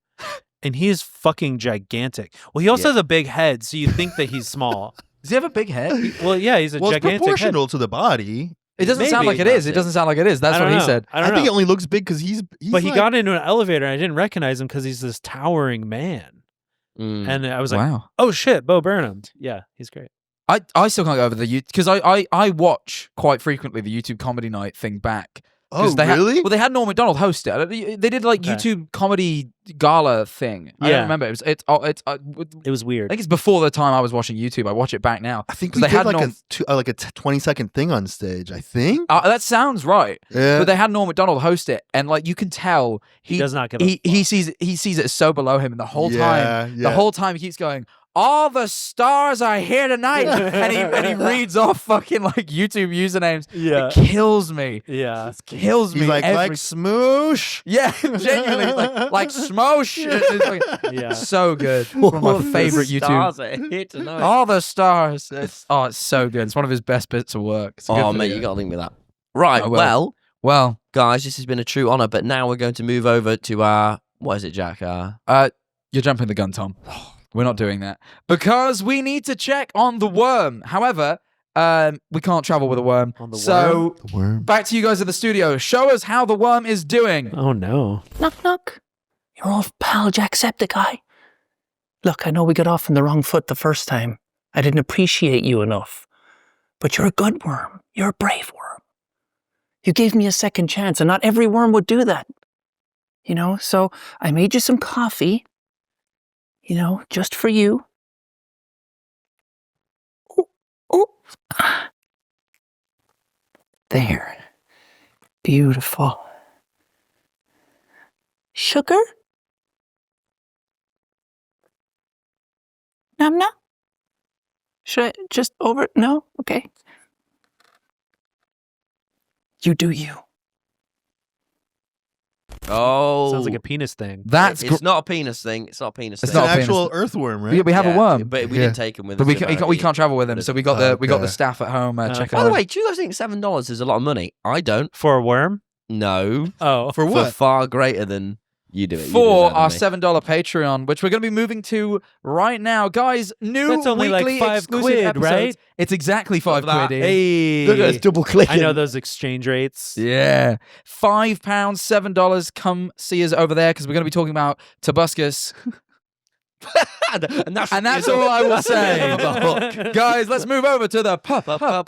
Speaker 3: and he is fucking gigantic. Well, he also
Speaker 1: Yeah.
Speaker 3: has a big head, so you think that he's small.
Speaker 2: Does he have a big head?
Speaker 3: Well, yeah, he's a
Speaker 4: Well, it's
Speaker 3: gigantic head.
Speaker 4: proportional to the body.
Speaker 2: It doesn't sound
Speaker 3: Maybe.
Speaker 2: like it is. It
Speaker 1: That's it.
Speaker 2: doesn't sound like it is. That's
Speaker 3: I don't
Speaker 2: what he
Speaker 3: know.
Speaker 2: said.
Speaker 3: I
Speaker 4: I
Speaker 3: don't
Speaker 4: think
Speaker 3: know.
Speaker 4: he only looks big because he's
Speaker 3: But he
Speaker 4: like-
Speaker 3: got into an elevator, and I didn't recognize him because he's this towering man.
Speaker 1: Mm.
Speaker 3: And I was like,
Speaker 2: Wow.
Speaker 3: "Oh shit, Bo Burnham! Yeah, he's great."
Speaker 2: I still can't go over the YouTube because I watch quite frequently the YouTube comedy night thing back. 'Cause
Speaker 4: Oh,
Speaker 2: they
Speaker 4: really?
Speaker 2: Well, they had Norm Macdonald host it. They did like
Speaker 3: Okay.
Speaker 2: YouTube comedy gala thing. I
Speaker 3: Yeah.
Speaker 2: don't remember. It's
Speaker 3: It was
Speaker 2: I
Speaker 3: weird.
Speaker 2: think it's before the time I was watching YouTube. I watch it back now.
Speaker 4: I think
Speaker 2: 'Cause
Speaker 4: we
Speaker 2: they
Speaker 4: did
Speaker 2: had
Speaker 4: like
Speaker 2: Norm-
Speaker 4: a 20-second thing on stage, I think.
Speaker 2: That sounds right.
Speaker 4: Yeah.
Speaker 2: But they had Norm Macdonald host it, and like you can tell
Speaker 3: He does not give a
Speaker 2: he sees it as so below him, and the whole time
Speaker 4: Yeah.
Speaker 2: the whole time he keeps going, all the stars are here tonight, and he reads off fucking like YouTube usernames.
Speaker 3: Yeah.
Speaker 2: It kills me.
Speaker 3: Yeah.
Speaker 2: It kills
Speaker 4: He's
Speaker 2: me.
Speaker 4: like
Speaker 2: every
Speaker 4: smoosh.
Speaker 2: Yeah, genuinely, like Smosh. It's like,
Speaker 3: Yeah.
Speaker 2: so good. One of my favorite YouTube.
Speaker 1: Stars are here tonight.
Speaker 2: All the stars. It's so good. It's one of his best bits of work. It's a good
Speaker 1: Oh, mate,
Speaker 2: video.
Speaker 1: you got to link me that. Right,
Speaker 2: I will.
Speaker 1: well,
Speaker 2: Well,
Speaker 1: guys, this has been a true honour, but now we're going to move over to our. What is it, Jack?
Speaker 2: you're jumping the gun, Tom. We're not doing that because we need to check on the worm. However, we can't travel with a worm.
Speaker 3: On the
Speaker 2: So
Speaker 4: The worm.
Speaker 2: back to you guys at the studio. Show us how the worm is doing.
Speaker 3: Oh no.
Speaker 6: Knock, knock. Your old pal Jacksepticeye. Look, I know we got off on the wrong foot the first time. I didn't appreciate you enough. But you're a good worm. You're a brave worm. You gave me a second chance, and not every worm would do that. You know, so I made you some coffee. You know, just for you. Oh, oh. There. Beautiful. Sugar? Nom nom? Should I just over? No? Okay. You do you.
Speaker 1: Oh.
Speaker 3: Sounds like a penis thing.
Speaker 2: That's
Speaker 1: It's not a penis thing. It's not a penis
Speaker 2: It's
Speaker 1: thing.
Speaker 4: It's
Speaker 2: not
Speaker 4: an
Speaker 2: a penis.
Speaker 4: actual earthworm, right?
Speaker 2: we have a worm,
Speaker 1: But we
Speaker 4: Yeah.
Speaker 1: didn't take him with
Speaker 2: but
Speaker 1: us.
Speaker 2: we
Speaker 1: to
Speaker 2: can't, we can't travel with him. So we got the staff at home checking.
Speaker 1: By the
Speaker 2: on
Speaker 1: way, do you guys think $7 is a lot of money? I don't.
Speaker 3: For a worm?
Speaker 1: No.
Speaker 3: Oh.
Speaker 4: For
Speaker 1: For
Speaker 4: what?
Speaker 1: far greater than You do it.
Speaker 2: For our $7 Patreon, which we're going to be moving to right now. Guys, new
Speaker 3: That's only like
Speaker 2: weekly
Speaker 3: £5,
Speaker 2: exclusive episodes.
Speaker 3: right?
Speaker 2: It's exactly £5 quid. Ian.
Speaker 3: Hey,
Speaker 1: Look at us double clicking.
Speaker 3: I know those exchange rates.
Speaker 2: Yeah. £5, $7. Come see us over there because we're going to be talking about Tobuscus.
Speaker 1: and
Speaker 2: that's all I will say. Guys, let's move over to the Patreon.